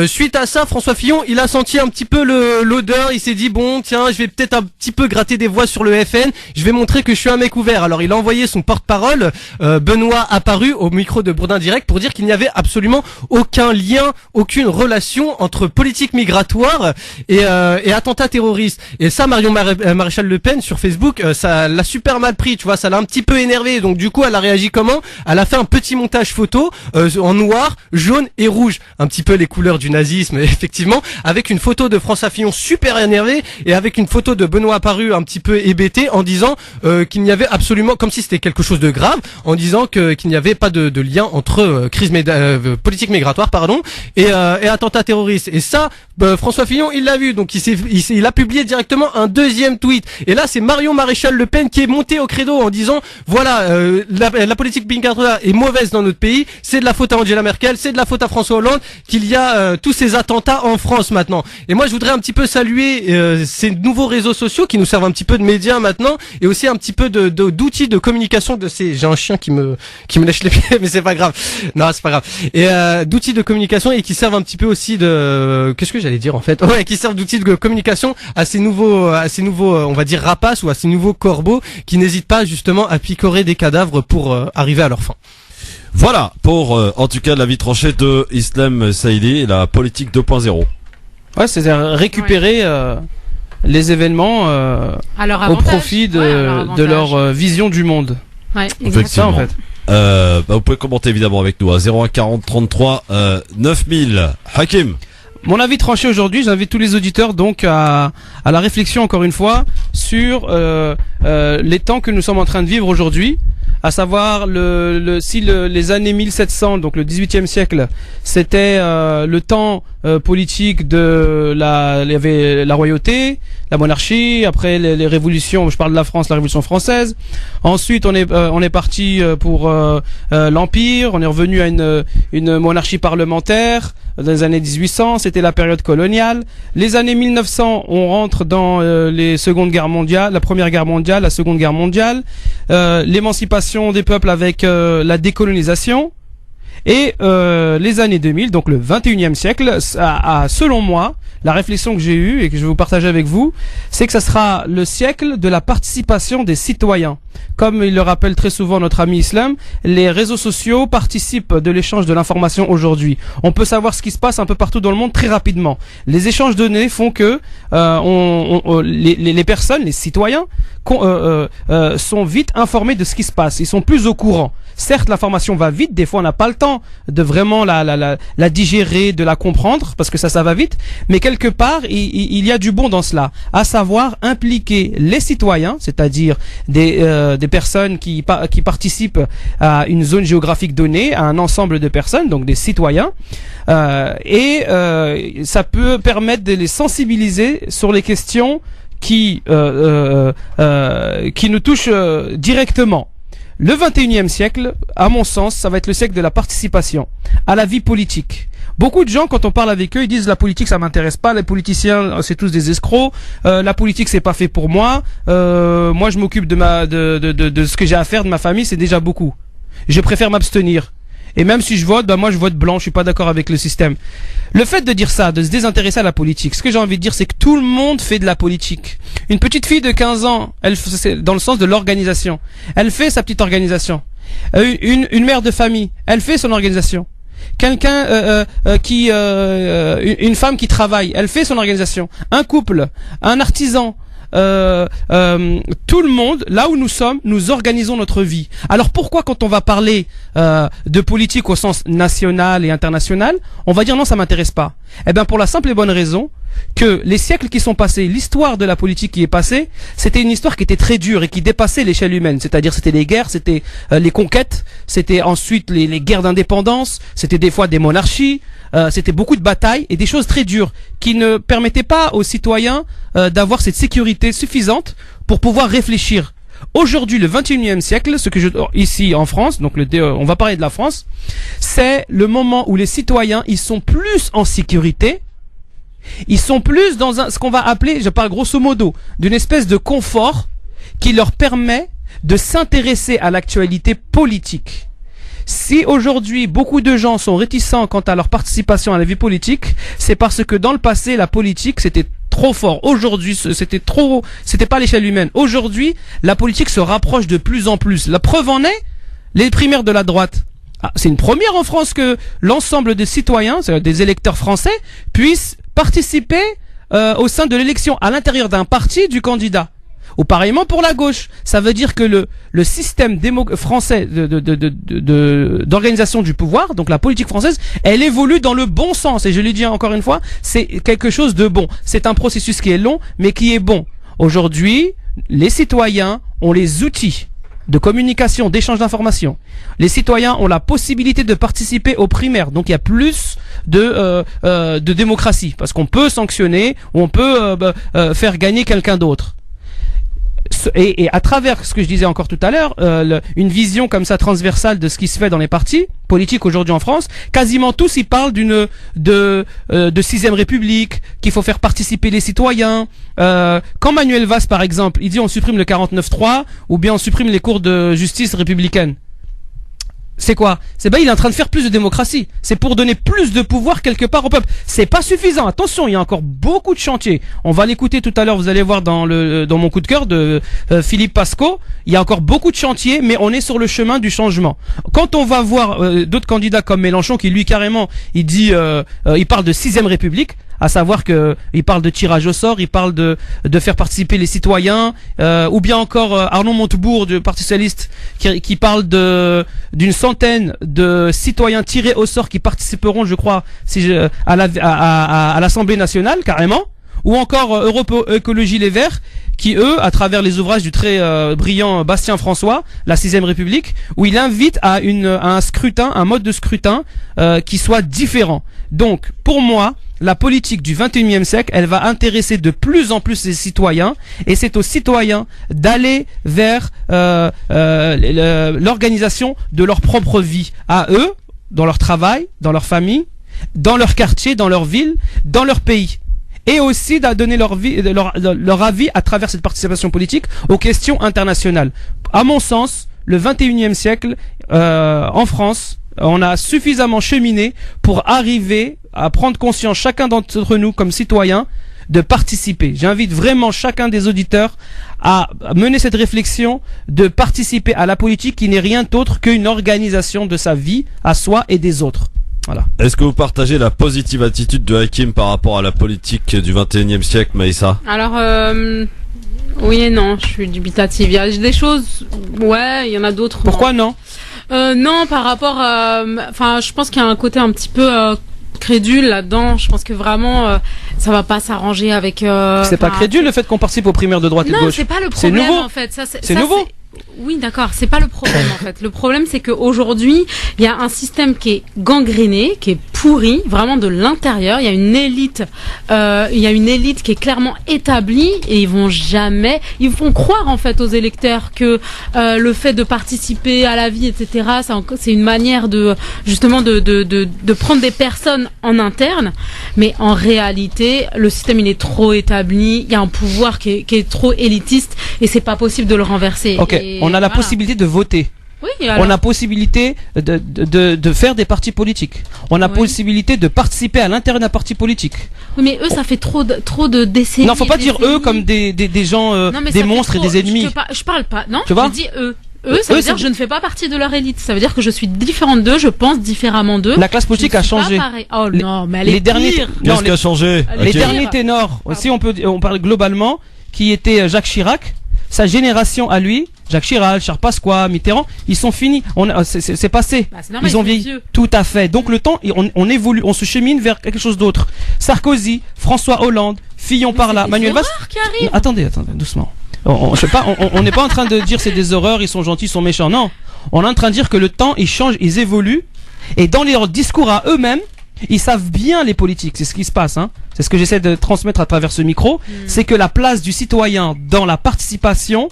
Suite à ça, François Fillon, il a senti un petit peu l'odeur, il s'est dit bon, tiens, je vais peut-être un petit peu gratter des voix sur le FN, je vais montrer que je suis un mec ouvert. Alors il a envoyé son porte-parole, Benoît Apparu, au micro de Bourdin Direct pour dire qu'il n'y avait absolument aucun lien, aucune relation entre politique migratoire et attentat terroriste. Et ça, Marion Maréchal Le Pen sur Facebook, ça l'a super mal pris, tu vois, ça l'a un petit peu énervé. Donc du coup, elle a réagi comment? Elle a fait un petit montage photo en noir, jaune et rouge, un petit peu les couleurs du nazisme, effectivement, avec une photo de François Fillon super énervé et avec une photo de Benoît Apparu un petit peu hébété, en disant qu'il n'y avait absolument, comme si c'était quelque chose de grave, en disant qu'il n'y avait pas de lien entre politique migratoire, et attentat terroriste. Et ça, François Fillon, il l'a vu, donc il a publié directement un deuxième tweet. Et là, c'est Marion Maréchal Le Pen qui est montée au credo en disant voilà, la politique migratoire est mauvaise dans notre pays, c'est de la faute à Angela Merkel, c'est de la faute à François Hollande qu'il y a tous ces attentats en France maintenant. Et moi je voudrais un petit peu saluer ces nouveaux réseaux sociaux qui nous servent un petit peu de médias maintenant et aussi un petit peu d'outils de communication de ces... J'ai un chien qui me lèche les pieds mais c'est pas grave. Non, c'est pas grave. Et d'outils de communication et qui servent un petit peu aussi de... Qu'est-ce que j'allais dire en fait? Ouais, qui servent d'outils de communication à ces nouveaux on va dire rapaces ou à ces nouveaux corbeaux qui n'hésitent pas justement à picorer des cadavres pour arriver à leur fin. Voilà pour en tout cas l'avis tranché de Islam Saïdi et la politique 2.0. Ouais, c'est récupérer les événements au profit de leur vision du monde. Ouais, effectivement. Ça, en fait. Vous pouvez commenter évidemment avec nous à 01 40 33 9000. Hakim. Mon avis tranché aujourd'hui, j'invite tous les auditeurs donc à la réflexion encore une fois sur les temps que nous sommes en train de vivre aujourd'hui, à savoir si les années 1700, donc le 18e siècle, c'était le temps politique il y avait la royauté, la monarchie, après les révolutions, je parle de la France, la Révolution française. Ensuite, on est parti pour l'Empire, on est revenu à une monarchie parlementaire. Dans les années 1800, c'était la période coloniale. Les années 1900, on rentre dans les secondes guerres mondiales, la première guerre mondiale, la seconde guerre mondiale, l'émancipation des peuples avec la décolonisation. Et les années 2000, donc le 21e siècle, selon moi, la réflexion que j'ai eue et que je vais vous partager avec vous, c'est que ça sera le siècle de la participation des citoyens. Comme il le rappelle très souvent notre ami Islam, les réseaux sociaux participent de l'échange de l'information aujourd'hui. On peut savoir ce qui se passe un peu partout dans le monde très rapidement. Les échanges de données font que les personnes, les citoyens, sont vite informés de ce qui se passe. Ils sont plus au courant. Certes, l'information va vite. Des fois, on n'a pas le temps de vraiment la digérer, de la comprendre, parce que ça va vite. Mais quelque part, il y a du bon dans cela, à savoir impliquer les citoyens, c'est-à-dire des personnes qui participent à une zone géographique donnée, à un ensemble de personnes, donc des citoyens, et ça peut permettre de les sensibiliser sur les questions qui nous touchent directement. Le 21e siècle, à mon sens, ça va être le siècle de la participation à la vie politique. Beaucoup de gens, quand on parle avec eux, ils disent la politique ça m'intéresse pas, les politiciens c'est tous des escrocs, la politique c'est pas fait pour moi, moi je m'occupe de ce que j'ai à faire de ma famille, c'est déjà beaucoup. Je préfère m'abstenir. Et même si je vote, moi je vote blanc, je suis pas d'accord avec le système. Le fait de dire ça, de se désintéresser à la politique, ce que j'ai envie de dire, c'est que tout le monde fait de la politique. Une petite fille de 15 ans, c'est dans le sens de l'organisation. Elle fait sa petite organisation. Une mère de famille, elle fait son organisation. Quelqu'un une femme qui travaille, elle fait son organisation. Un couple, un artisan. Tout le monde, là où nous sommes, nous organisons notre vie. Alors pourquoi quand on va parler de politique au sens national et international, on va dire non, ça m'intéresse pas? Eh bien pour la simple et bonne raison que les siècles qui sont passés, l'histoire de la politique qui est passée, c'était une histoire qui était très dure et qui dépassait l'échelle humaine. C'est-à-dire c'était les guerres, c'était les conquêtes, c'était ensuite les guerres d'indépendance, c'était des fois des monarchies, c'était beaucoup de batailles et des choses très dures qui ne permettaient pas aux citoyens d'avoir cette sécurité suffisante pour pouvoir réfléchir. Aujourd'hui, le 21e siècle, ici en France, donc on va parler de la France, c'est le moment où les citoyens, ils sont plus en sécurité. Ils sont plus dans ce qu'on va appeler, je parle grosso modo, d'une espèce de confort qui leur permet de s'intéresser à l'actualité politique. Si aujourd'hui beaucoup de gens sont réticents quant à leur participation à la vie politique, c'est parce que dans le passé, la politique c'était trop fort. Aujourd'hui, c'était pas l'échelle humaine. Aujourd'hui, la politique se rapproche de plus en plus. La preuve en est, les primaires de la droite. C'est une première en France que l'ensemble des citoyens, c'est-à-dire des électeurs français, puissent participer au sein de l'élection à l'intérieur d'un parti du candidat. Ou pareillement pour la gauche. Ça veut dire que le système français d'organisation du pouvoir, donc la politique française, elle évolue dans le bon sens. Et je le dis encore une fois, c'est quelque chose de bon. C'est un processus qui est long, mais qui est bon. Aujourd'hui, les citoyens ont les outils de communication, d'échange d'informations. Les citoyens ont la possibilité de participer aux primaires. Donc il y a plus de démocratie. Parce qu'on peut sanctionner, ou on peut faire gagner quelqu'un d'autre. Et à travers ce que je disais encore tout à l'heure, une vision comme ça transversale de ce qui se fait dans les partis politiques aujourd'hui en France, quasiment tous ils parlent de 6ème République, qu'il faut faire participer les citoyens. Quand Manuel Valls par exemple, il dit on supprime le 49.3 ou bien on supprime les cours de justice républicaine. C'est quoi? Il est en train de faire plus de démocratie. C'est pour donner plus de pouvoir quelque part au peuple. C'est pas suffisant. Attention, il y a encore beaucoup de chantiers. On va l'écouter tout à l'heure. Vous allez voir dans mon coup de cœur de Philippe Pasco. Il y a encore beaucoup de chantiers, mais on est sur le chemin du changement. Quand on va voir d'autres candidats comme Mélenchon, qui lui carrément, il dit, il parle de 6ème République. À savoir que il parle de tirage au sort, il parle de faire participer les citoyens, ou bien encore Arnaud Montebourg du Parti socialiste qui parle d'une centaine de citoyens tirés au sort qui participeront, je crois, à l'Assemblée nationale carrément, ou encore Europe Écologie Les Verts qui eux, à travers les ouvrages du très brillant Bastien François, la 6ème République, où il invite à un scrutin, un mode de scrutin qui soit différent. Donc, pour moi, la politique du 21e siècle, elle va intéresser de plus en plus les citoyens, et c'est aux citoyens d'aller vers l'organisation de leur propre vie, à eux, dans leur travail, dans leur famille, dans leur quartier, dans leur ville, dans leur pays. Et aussi de donner leur avis à travers cette participation politique aux questions internationales. À mon sens, le 21e siècle, en France, on a suffisamment cheminé pour arriver à prendre conscience, chacun d'entre nous comme citoyens, de participer. J'invite vraiment chacun des auditeurs à mener cette réflexion, de participer à la politique qui n'est rien d'autre qu'une organisation de sa vie, à soi et des autres. Voilà. Est-ce que vous partagez la positive attitude de Hakim par rapport à la politique du 21e siècle, Maïssa? Alors, oui et non, je suis dubitative. Il y a des choses, ouais, il y en a d'autres. Pourquoi non? Non, par rapport à... Enfin, je pense qu'il y a un côté un petit peu crédule là-dedans. Je pense que vraiment, ça va pas s'arranger avec... c'est pas crédule le fait qu'on participe aux primaires de droite et de gauche? Non, c'est pas le problème, nouveau. en fait. C'est nouveau. Oui, d'accord, c'est pas le problème en fait. Le problème, c'est qu'aujourd'hui, il y a un système qui est gangréné, qui est pourri, vraiment de l'intérieur. Il y a une élite, qui est clairement établie, et ils font croire en fait aux électeurs que le fait de participer à la vie, etc., c'est une manière de justement de prendre des personnes en interne. Mais en réalité, le système il est trop établi. Il y a un pouvoir qui est trop élitiste, et c'est pas possible de le renverser. Ok. On a la possibilité de voter. Oui, alors... On a possibilité de faire des partis politiques. On a possibilité de participer à l'intérieur d'un parti politique. Oui, mais eux, ça fait trop de décennies. Non, faut pas dire eux comme des gens, non, mais des monstres et des ennemis. Je parle pas. Non, tu vois, je dis eux. Eux, ça veut dire que je ne fais pas partie de leur élite. Ça veut dire que je suis différente d'eux, je pense différemment d'eux. La classe politique a changé. Oh non, mais elle est pire. Qu'est-ce qui a changé? Les derniers ténors, si on parle globalement, qui était Jacques Chirac, sa génération à lui, Jacques Chirac, Charles Pasqua, Mitterrand, ils sont finis. C'est passé. Bah, normal, ils ont vieilli. Tout à fait. Donc le temps, on évolue, on se chemine vers quelque chose d'autre. Sarkozy, François Hollande, Fillon par là, Manuel Valls. Attendez, doucement. On n'est pas en train de dire c'est des horreurs, ils sont gentils, ils sont méchants. Non. On est en train de dire que le temps, il change, ils évoluent. Et dans leurs discours à eux-mêmes, ils savent bien les politiques. C'est ce qui se passe, hein. C'est ce que j'essaie de transmettre à travers ce micro. C'est que la place du citoyen dans la participation,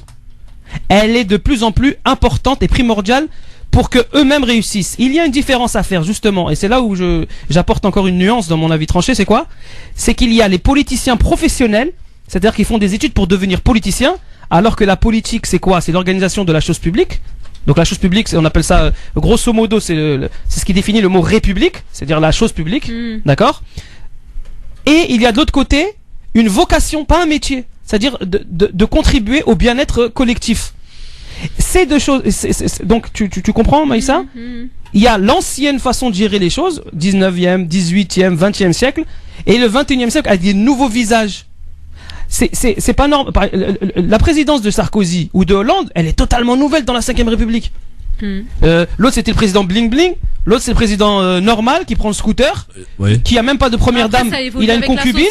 elle est de plus en plus importante et primordiale pour que eux-mêmes réussissent. Il y a une différence à faire, justement, et c'est là où j'apporte encore une nuance dans mon avis tranché. C'est quoi? C'est qu'il y a les politiciens professionnels, c'est-à-dire qu'ils font des études pour devenir politiciens, alors que la politique, c'est quoi? C'est l'organisation de la chose publique. Donc la chose publique, on appelle ça, grosso modo, c'est ce qui définit le mot république, c'est-à-dire la chose publique, d'accord? Et il y a de l'autre côté une vocation, pas un métier, c'est-à-dire de contribuer au bien-être collectif. Ces deux choses, donc tu comprends, Maïssa? Il y a l'ancienne façon de gérer les choses, 19e, 18e, 20e siècle, et le 21e siècle avec des nouveaux visages. C'est pas normal. La présidence de Sarkozy ou de Hollande, elle est totalement nouvelle dans la 5ème République. L'autre c'était le président bling bling, l'autre c'est le président normal qui prend le scooter, qui a même pas de première dame, il a une concubine.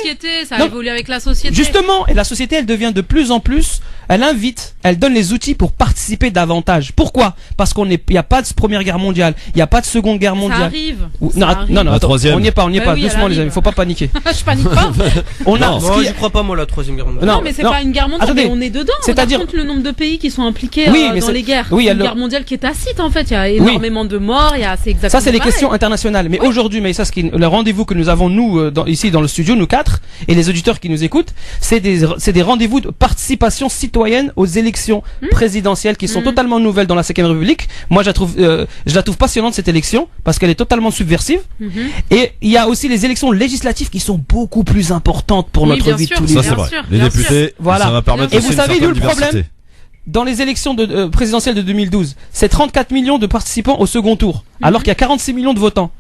Ça évolue avec la société. Justement, et la société elle devient de plus en plus elle donne les outils pour participer davantage. Pourquoi? Parce il n'y a pas de première guerre mondiale, il n'y a pas de seconde guerre mondiale. Ça arrive. Non, arrive. attends, on n'y est pas, Bah oui, doucement les amis, faut pas paniquer. Je panique pas. Je crois pas moi la troisième guerre mondiale. Non, mais c'est pas une guerre mondiale, Attendez. mais on est dedans. C'est-à-dire Compte le nombre de pays qui sont impliqués dans les guerres. Oui, c'est une guerre mondiale qui est tacite en fait. Il y a énormément de morts. C'est exactement. Ça, c'est les pareil. questions internationales. Mais aujourd'hui, mais ça, le rendez-vous que nous avons nous ici dans le studio, nous quatre, et les auditeurs qui nous écoutent, c'est des rendez-vous de participation citoyenne aux élections présidentielles qui sont totalement nouvelles dans la 5e République. Moi, je la trouve passionnante cette élection parce qu'elle est totalement subversive. Et il y a aussi les élections législatives qui sont beaucoup plus importantes pour notre vie de tous les jours. Ça, c'est vrai. Les députés, ça va permettre. Et vous savez, il y a eu le problème. Dans les élections présidentielles de 2012, c'est 34 millions de participants au second tour, alors qu'il y a 46 millions de votants.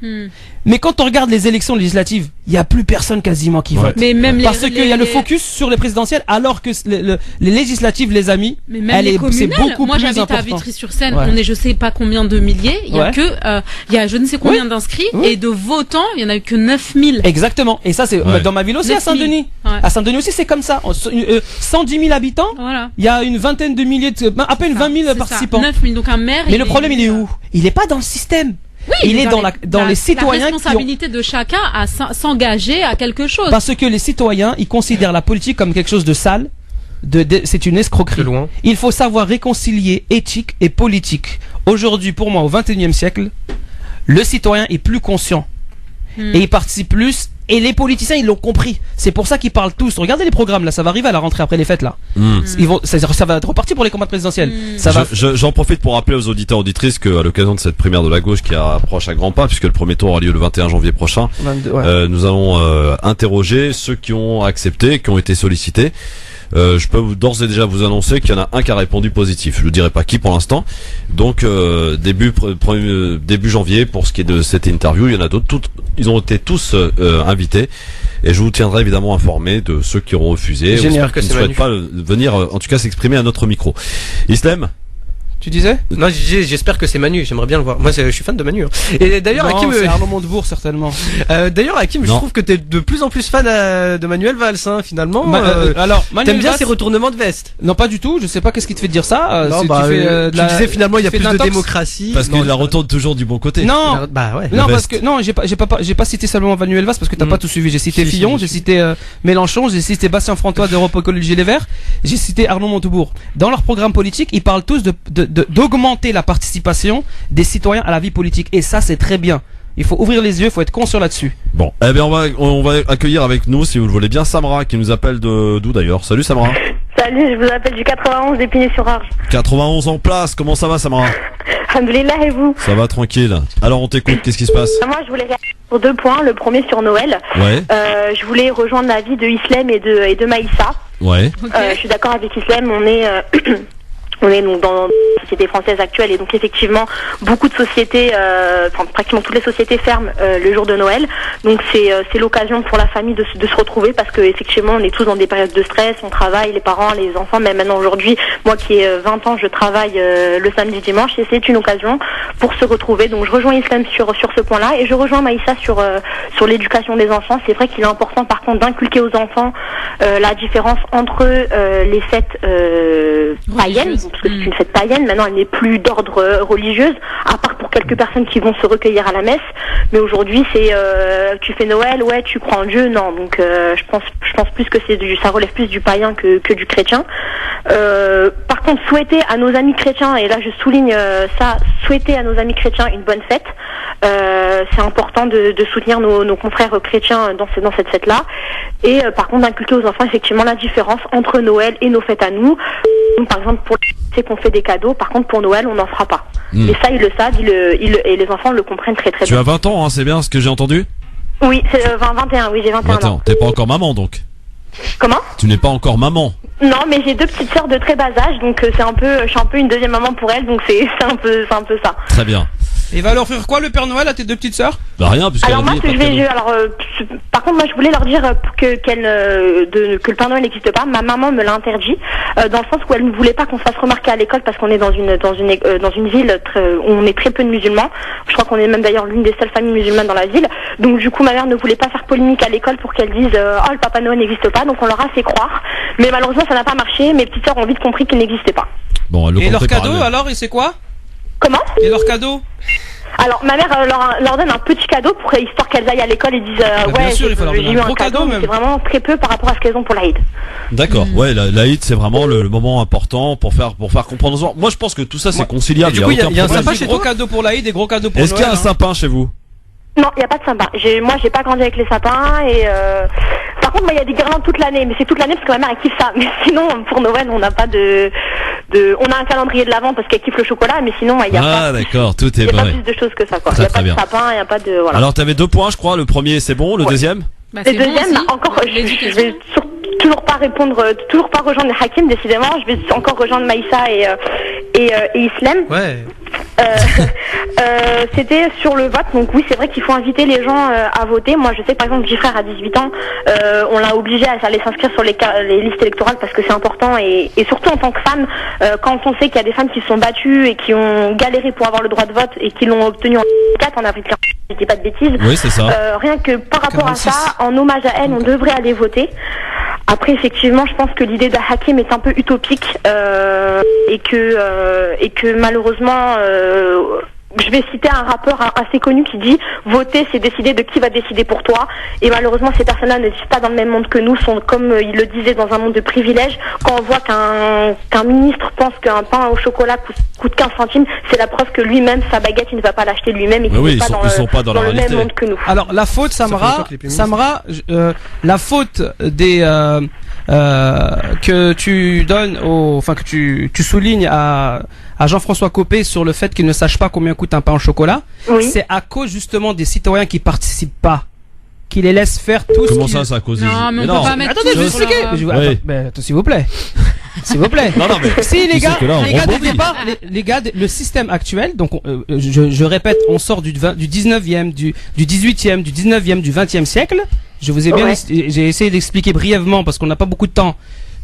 Mais quand on regarde les élections législatives, il n'y a plus personne quasiment qui vote. Mais même parce qu'il y a le focus sur les présidentielles, alors que les législatives, les amis, mais même c'est beaucoup moi, plus important. Moi, j'habite à Vitry-sur-Seine. On est, je sais pas combien de milliers. Il y a il y a je ne sais combien d'inscrits et de votants. Il y en a eu que 9000. Exactement. Et ça, c'est dans ma ville aussi, à Saint-Denis. À Saint-Denis aussi, c'est comme ça. 110 000 habitants. Il y a une vingtaine de milliers, à peine 20 000 participants. 9 000, donc un maire. Mais le problème, il est où? Il est pas dans le système. Oui, il est dans les citoyens. La responsabilité de chacun à s'engager à quelque chose. Parce que les citoyens, ils considèrent la politique comme quelque chose de sale. C'est une escroquerie. Il faut savoir réconcilier éthique et politique. Aujourd'hui, pour moi, au XXIe siècle, le citoyen est plus conscient et il participe plus. Et les politiciens, ils l'ont compris. C'est pour ça qu'ils parlent tous. Regardez les programmes là, ça va arriver à la rentrée après les fêtes là. Ça va être reparti pour les combats présidentiels. J'en profite pour rappeler aux auditeurs auditrices qu'à l'occasion de cette primaire de la gauche qui approche à grands pas, puisque le premier tour aura lieu le 21 janvier prochain, nous allons interroger ceux qui ont accepté, qui ont été sollicités. Je peux d'ores et déjà vous annoncer qu'il y en a un qui a répondu positif. Je ne dirai pas qui pour l'instant. Donc début janvier pour ce qui est de cette interview. Il y en a d'autres. Ils ont été tous invités. Et je vous tiendrai évidemment informé de ceux qui auront refusé ou ceux qui ne souhaitent pas venir, en tout cas s'exprimer à notre micro. Islam, tu disais? Non, j'espère que c'est Manu, j'aimerais bien le voir. Moi, je suis fan de Manu. Et d'ailleurs, Hakim. C'est Arnaud Montebourg, certainement. D'ailleurs, Hakim, je trouve que t'es de plus en plus fan de Manuel Valls, finalement. Alors, t'aimes bien ses retournements de veste? Non, pas du tout. Je sais pas qu'est-ce qui te fait dire ça. Non, tu disais finalement, il y a plus de démocratie. Parce qu'il la retourne toujours du bon côté. Non, non, parce que, non, j'ai pas cité seulement Manuel Valls parce que t'as pas tout suivi. J'ai cité Fillon, j'ai cité Mélenchon, j'ai cité Bastien François d'Europe Écologie Les Verts, j'ai cité Arnaud Montebourg. Dans leur programme politique, ils parlent tous d'augmenter la participation des citoyens à la vie politique. Et ça, c'est très bien. Il faut ouvrir les yeux, il faut être conscient là-dessus. Bon, eh bien on va accueillir avec nous, si vous le voulez bien, Samra, qui nous appelle d'où d'ailleurs. Salut Samra. Salut, je vous appelle du 91 d'Épinay-sur-Arge. 91 en place, comment ça va Samra? Alhamdoulilah, et vous? Ça va tranquille. Alors on t'écoute, qu'est-ce qui se passe? Moi je voulais réagir sur 2 points. Le premier sur Noël. Ouais. Je voulais rejoindre l'avis de Islam et de Maïssa. Ouais. Je suis d'accord avec Islam, on est donc dans la société française actuelle et donc effectivement beaucoup de sociétés, pratiquement toutes les sociétés ferment le jour de Noël. Donc c'est l'occasion pour la famille de se retrouver parce que effectivement on est tous dans des périodes de stress, on travaille, les parents, les enfants, mais maintenant aujourd'hui, moi qui ai 20 ans, je travaille le samedi dimanche et c'est une occasion pour se retrouver. Donc je rejoins Islam sur ce point-là et je rejoins Maïssa sur l'éducation des enfants. C'est vrai qu'il est important par contre d'inculquer aux enfants la différence entre les fêtes païennes, parce que c'est une fête païenne, maintenant elle n'est plus d'ordre religieuse, à part pour quelques personnes qui vont se recueillir à la messe, mais aujourd'hui c'est tu fais Noël, ouais tu crois en Dieu, non, donc je pense plus que ça relève plus du païen que du chrétien. Par contre souhaiter à nos amis chrétiens, et là je souligne ça, souhaiter à nos amis chrétiens une bonne fête, c'est important de soutenir nos confrères chrétiens dans cette fête-là, et par contre d'inculquer aux enfants effectivement la différence entre Noël et nos fêtes à nous. Donc, par exemple pour c'est qu'on fait des cadeaux, par contre pour Noël on n'en fera pas. Et ça ils le savent, et les enfants le comprennent très très bien. Tu as 20 ans, hein, c'est bien ce que j'ai entendu? Oui, c'est 21, oui j'ai 21 ans. T'es pas encore maman donc? Comment? Tu n'es pas encore maman? Non, mais j'ai 2 petites sœurs de très bas âge, donc je suis un peu une deuxième maman pour elles, donc c'est un peu ça. Très bien. Et va leur offrir quoi le Père Noël à tes deux petites sœurs? Bah rien, puisqu'elle Alors a moi, dit ce que je vais, par contre, moi, je voulais leur dire que le Père Noël n'existe pas. Ma maman me l'a interdit, dans le sens où elle ne voulait pas qu'on se fasse remarquer à l'école parce qu'on est dans une ville où on est très peu de musulmans. Je crois qu'on est même d'ailleurs l'une des seules familles musulmanes dans la ville. Donc du coup, ma mère ne voulait pas faire polémique à l'école pour qu'elle dise oh, le Papa Noël n'existe pas. Donc on leur a fait croire. Mais malheureusement, ça n'a pas marché. Mes petites sœurs ont vite compris qu'il n'existait pas. Bon, et leur cadeau alors, et c'est quoi? Comment? Et leur cadeau? Alors ma mère leur donne un petit cadeau pour histoire qu'elles aillent à l'école et disent bien sûr, il faut leur donner un gros cadeau, mais c'est vraiment très peu par rapport à ce qu'elles ont pour l'Aïd. D'accord, ouais, l'Aïd c'est vraiment le moment important pour faire comprendre aux gens. Moi je pense que tout ça c'est conciliable. Du coup, il y a un sapin chez toi? Gros cadeau pour l'Aïd et gros cadeau pour Noël. Est-ce qu'il y a un sapin chez vous? Non, il n'y a pas de sapin. Moi, j'ai pas grandi avec les sapins et par contre, il y a des guirlandes toute l'année, mais c'est toute l'année parce que ma mère elle kiffe ça. Mais sinon, pour Noël, on n'a pas on a un calendrier de l'avant parce qu'elle kiffe le chocolat, mais sinon, il y a pas. Ah d'accord, tout est Il y a vrai. pas plus de choses que ça, quoi. Il Très, y a pas très de bien. sapin, il y a pas de voilà. Alors t'avais 2 points, je crois. Le premier c'est bon, le deuxième? Bah, Le c'est bon deuxième, aussi. encore, je vais toujours pas rejoindre Hakim, décidément. Je vais encore rejoindre Maïssa et Islam. Ouais. C'était sur le vote, donc oui, c'est vrai qu'il faut inviter les gens à voter. Moi, je sais que par exemple, Gifrère à 18 ans, on l'a obligé à aller s'inscrire sur les listes électorales parce que c'est important et surtout en tant que femme, quand on sait qu'il y a des femmes qui se sont battues et qui ont galéré pour avoir le droit de vote et qui l'ont obtenu en 4 en avril 48, je dis pas de bêtises. Oui, c'est ça. Rien que par rapport 46. à ça, en hommage à elle, on devrait aller voter. Après, effectivement, je pense que l'idée de Hakim est un peu utopique et que malheureusement, je vais citer un rappeur assez connu qui dit « Voter, c'est décider de qui va décider pour toi ». Et malheureusement, ces personnes-là ne vivent pas dans le même monde que nous, sont, comme il le disait, dans un monde de privilèges. Quand on voit qu'un ministre pense qu'un pain au chocolat coûte 15 centimes, c'est la preuve que lui-même, sa baguette, il ne va pas l'acheter lui-même et qu'il n'est ils sont pas dans la le même réalité. monde que nous. Alors la faute, Samra, la faute des que tu donnes que tu soulignes à Jean-François Copé sur le fait qu'il ne sache pas combien coûte un pain au chocolat, Oui. c'est à cause justement des citoyens qui participent pas, qui les laissent faire tout Comment ce ça, c'est à cause Non, mais on peut pas mettre Attendez, tout je vais sur expliquer. leur- Oui. Attends, s'il vous plaît. S'il vous plaît. Non, mais Si les tu sais gars, que là, on dès le rebondit. départ, les gars, le système actuel, donc je répète, on sort du 19e, du 18e, du 19e, du 20e siècle. Je vous ai bien, j'ai essayé d'expliquer brièvement parce qu'on n'a pas beaucoup de temps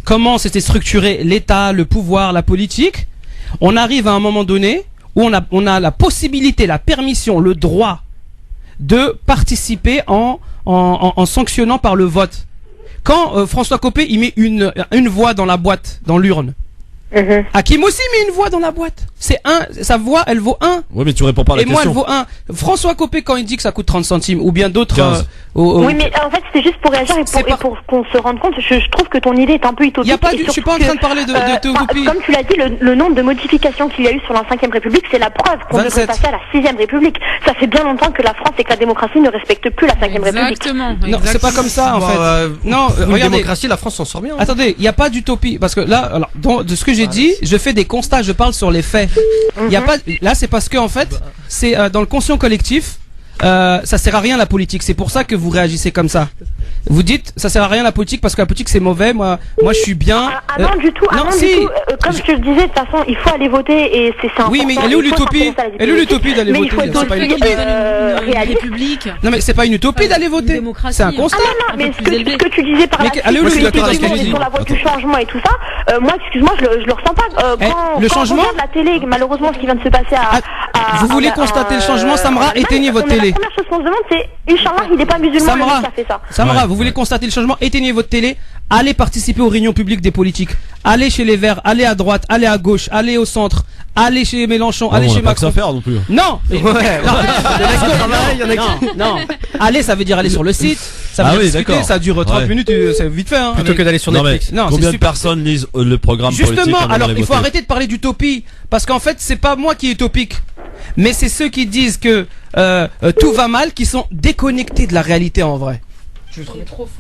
comment c'était structuré l'État, le pouvoir, la politique. On arrive à un moment donné où on a la possibilité, la permission, le droit de participer en sanctionnant par le vote. Quand François Copé il met une voix dans la boîte, dans l'urne, Hakim aussi met une voix dans la boîte. Sa voix, elle vaut 1. Oui, mais tu réponds pas à la Et moi, elle question. vaut 1. François Copé, quand il dit que ça coûte 30 centimes, ou bien d'autres... 15. Oui, mais en fait, c'était juste pour réagir et pour qu'on se rende compte. Je trouve que ton idée est un peu utopique. Y a pas et je suis pas en surtout train de parler d'utopie. Comme tu l'as dit, le nombre de modifications qu'il y a eu sur la 5ème République, c'est la preuve qu'on devrait 27. passer à la 6ème République. Ça fait bien longtemps que la France et que la démocratie ne respectent plus la 5ème République. Exactement. Non, c'est pas comme ça, en fait. Non, Une regardez. démocratie, la France s'en sort bien. Attendez, il n'y a pas d'utopie. Parce que là, alors, de ce que j'ai dit, je fais des constats, je parle sur les faits. Il y a pas, là, c'est parce que, en fait, c'est dans le conscient collectif, ça sert à rien la politique. C'est pour ça que vous réagissez comme ça. Vous dites, ça sert à rien la politique parce que la politique c'est mauvais. Moi, je suis bien. Non, du tout. Non, si. du tout. Comme je te le disais, de toute façon, il faut aller voter et c'est important. Oui, mais elle est où l'utopie? Elle est où l'utopie d'aller voter? Mais il faut être C'est pas une aussi utopie. réaliste. Non, mais c'est pas une utopie d'aller voter. C'est un constat. Ah non, mais ce que tu disais par là, elle est où c'est l'utopie dans ce que effectivement, j'ai on est dit? sur la voie du changement et tout ça. Moi, excuse-moi, je le ressens pas. Quand le changement? on regarde la télé, malheureusement, ce qui vient de se passer Vous voulez constater le changement, Samra? Éteignez votre télé. La première chose qu'on se demande, c'est Inch'Allah, il n'est pas musulman, le mec qui a fait ça. Samra, vous voulez constater le changement? Éteignez votre télé. Allez participer aux réunions publiques des politiques. Allez chez les Verts, allez à droite, allez à gauche, allez au centre, allez chez Mélenchon, allez on chez a pas que ça Macron. à faire non plus. Non, non. Allez, ça veut dire aller sur le site. Ça veut dire discuter. d'accord. Ça dure 30 Ouais. minutes, c'est vite fait. Hein, Plutôt que d'aller sur Non, mais Netflix. Non, c'est combien de super. personnes lisent le programme politique Justement, avant alors d'aller il faut voter arrêter de parler d'utopie parce qu'en fait c'est pas moi qui est utopique, mais c'est ceux qui disent que tout va mal qui sont déconnectés de la réalité en vrai.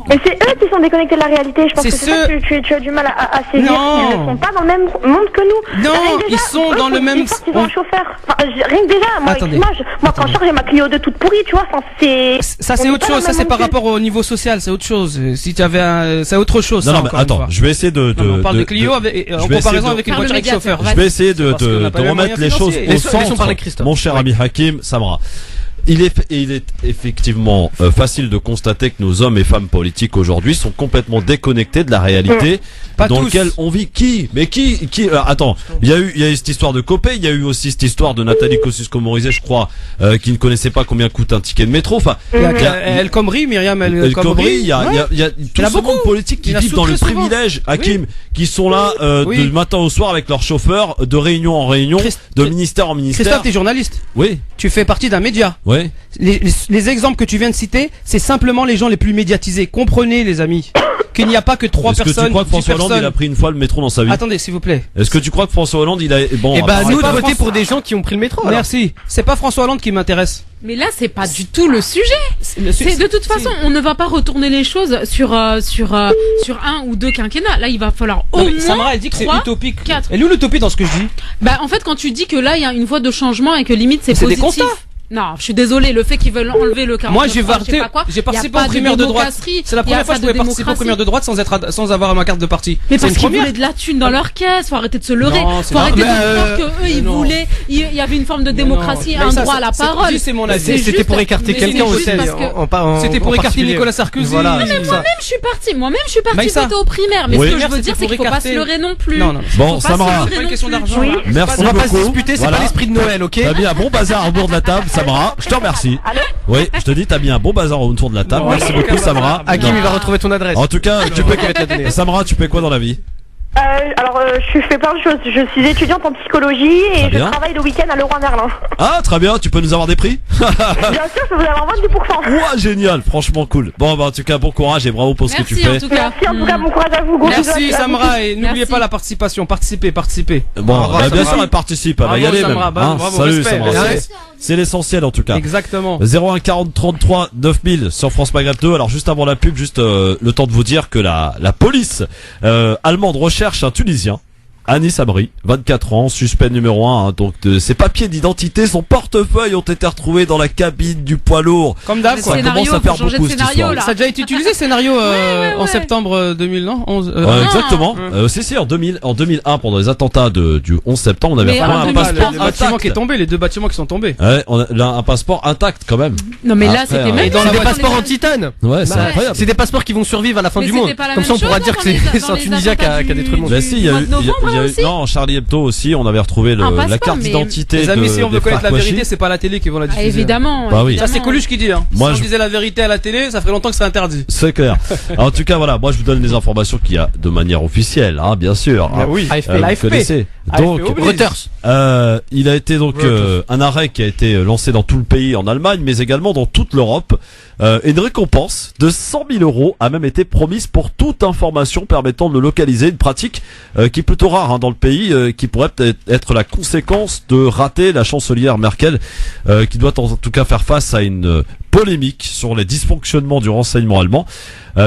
Mais c'est eux qui sont déconnectés de la réalité. Je pense que c'est ça que tu as du mal à saisir. Ils ne sont pas dans le même monde que nous. Non, déjà, ils sont dans le même. Ils ont un chauffeur. Enfin, rien que déjà, moi, moi quand je sors, j'ai ma Clio 2 toute pourrie, tu vois. Enfin, ça c'est autre chose. Ça c'est par rapport au niveau social, c'est autre chose. Si tu avais, c'est autre chose. Non, mais attends, je vais essayer de. On parle de Clio en comparaison avec une voiture avec chauffeur. Je vais essayer de remettre les choses au centre. Mon cher ami Hakim Samra. Il est effectivement facile de constater que nos hommes et femmes politiques aujourd'hui sont complètement déconnectés de la réalité dans laquelle on vit. Mais qui attends, il y a eu cette histoire de Copé, il y a eu aussi cette histoire de Nathalie Kosciusko-Morizet, je crois, qui ne connaissait pas combien coûte un ticket de métro. Enfin, El Khomri, Myriam El Khomri, il y a tout ce monde politique qui vivent dans le privilège, Hakim, qui sont là du matin au soir avec leurs chauffeurs, de réunion en réunion, de ministère en ministère. Christophe, t'es journaliste. Oui. Tu fais partie d'un média. Oui. Les exemples que tu viens de citer, c'est simplement les gens les plus médiatisés. Comprenez, les amis, qu'il n'y a pas que 3 personnes. Est-ce que tu crois que François Hollande il a pris une fois le métro dans sa vie? Attendez, s'il vous plaît. Est-ce que tu crois que François Hollande il a nous de voter pour des gens qui ont pris le métro. Merci. C'est pas François Hollande qui m'intéresse. Mais là, c'est pas du tout le sujet. C'est de toute façon, on ne va pas retourner les choses sur un ou deux quinquennats. Là, il va falloir au moins Samara, elle dit que c'est utopique. 4. Et où l'utopie dans ce que je dis? Bah, en fait, quand tu dis que là, il y a une voie de changement et que limite c'est positif. Des constats. Non, je suis désolée, le fait qu'ils veulent enlever le 49. Moi, j'ai participé aux primaires de droite. C'est la première fois que je pouvais participer aux primaires de droite sans avoir ma carte de parti. Mais parce qu'ils voulaient de la thune dans leur caisse, faut arrêter de se leurrer. Faut arrêter de croire que eux, ils voulaient, il y avait une forme de démocratie, un droit à la parole. C'est mon avis. C'était pour écarter quelqu'un aussi. C'était pour écarter Nicolas Sarkozy. Non, mais moi-même, je suis partie voter aux primaires. Mais ce que je veux dire, c'est qu'il faut pas se leurrer non plus. Bon, Samara. C'est pas une question d'argent. Merci beaucoup. On va pas se disputer, c'est pas l'esprit de Noël, ok? T'as mis un bon bazar au bord de la table, Samara. Je te remercie. Allô? Oui, je te dis, t'as mis un bon bazar autour de la table. Merci beaucoup, Samara. Hakim, il va retrouver ton adresse. En tout cas, Samara, tu fais quoi dans la vie? Alors, je fais plein de choses. Je suis étudiante en psychologie et je travaille le week-end à Leroy Merlin. Ah, très bien. Tu peux nous avoir des prix? Bien sûr, je peux vous avoir 20%. Ouah, génial. Franchement, cool. Bon, bah, en tout cas, bon courage et bravo pour ce que tu fais. Merci, en tout cas, bon courage à vous. Merci, Samara. Et n'oubliez pas la participation. Participez. Bon, bien sûr, elle participe. Elle va y aller même. Salut, Samara. C'est l'essentiel, en tout cas. Exactement. 01 40 33 9000 sur France Maghreb 2. Alors, juste avant la pub, le temps de vous dire que la police allemande recherche un Tunisien, Anis Amri, 24 ans, suspect numéro 1, hein, donc ses papiers d'identité, son portefeuille ont été retrouvés dans la cabine du poids lourd. Comme d'hab, ça commence à faire beaucoup cette histoire. Ça a déjà été utilisé, scénario en septembre 2011. Exactement. C'est en 2001 pendant les attentats du 11 septembre, on avait un passeport bâtiment qui est tombé, les deux bâtiments qui sont tombés. Ouais, on a un passeport intact quand même. Non mais là c'était même dans des passeports en titane. Ouais, c'est incroyable. C'est des passeports qui vont survivre à la fin du monde. Comme ça on pourra dire que c'est un Tunisien qui a détruit le monde. Bah si, il y a eu non, Charlie Hebdo aussi, on avait retrouvé la carte d'identité. Les amis, si on veut connaître la vérité, c'est pas la télé qui vont la diffuser. Évidemment. Bah oui. Ça c'est Coluche qui dit. Si on disait la vérité à la télé, ça ferait longtemps que c'est interdit. C'est clair. En tout cas, voilà, moi je vous donne des informations qu'il y a de manière officielle, hein, bien sûr. Oui. Vous connaissez. Donc, Reuters. Il a été donc un arrêt qui a été lancé dans tout le pays en Allemagne, mais également dans toute l'Europe. Une récompense de 100 000 € a même été promise pour toute information permettant de localiser une pratique qui est plutôt rare dans le pays, qui pourrait peut-être être la conséquence de rater la chancelière Merkel, qui doit en tout cas faire face à une polémique sur les dysfonctionnements du renseignement allemand,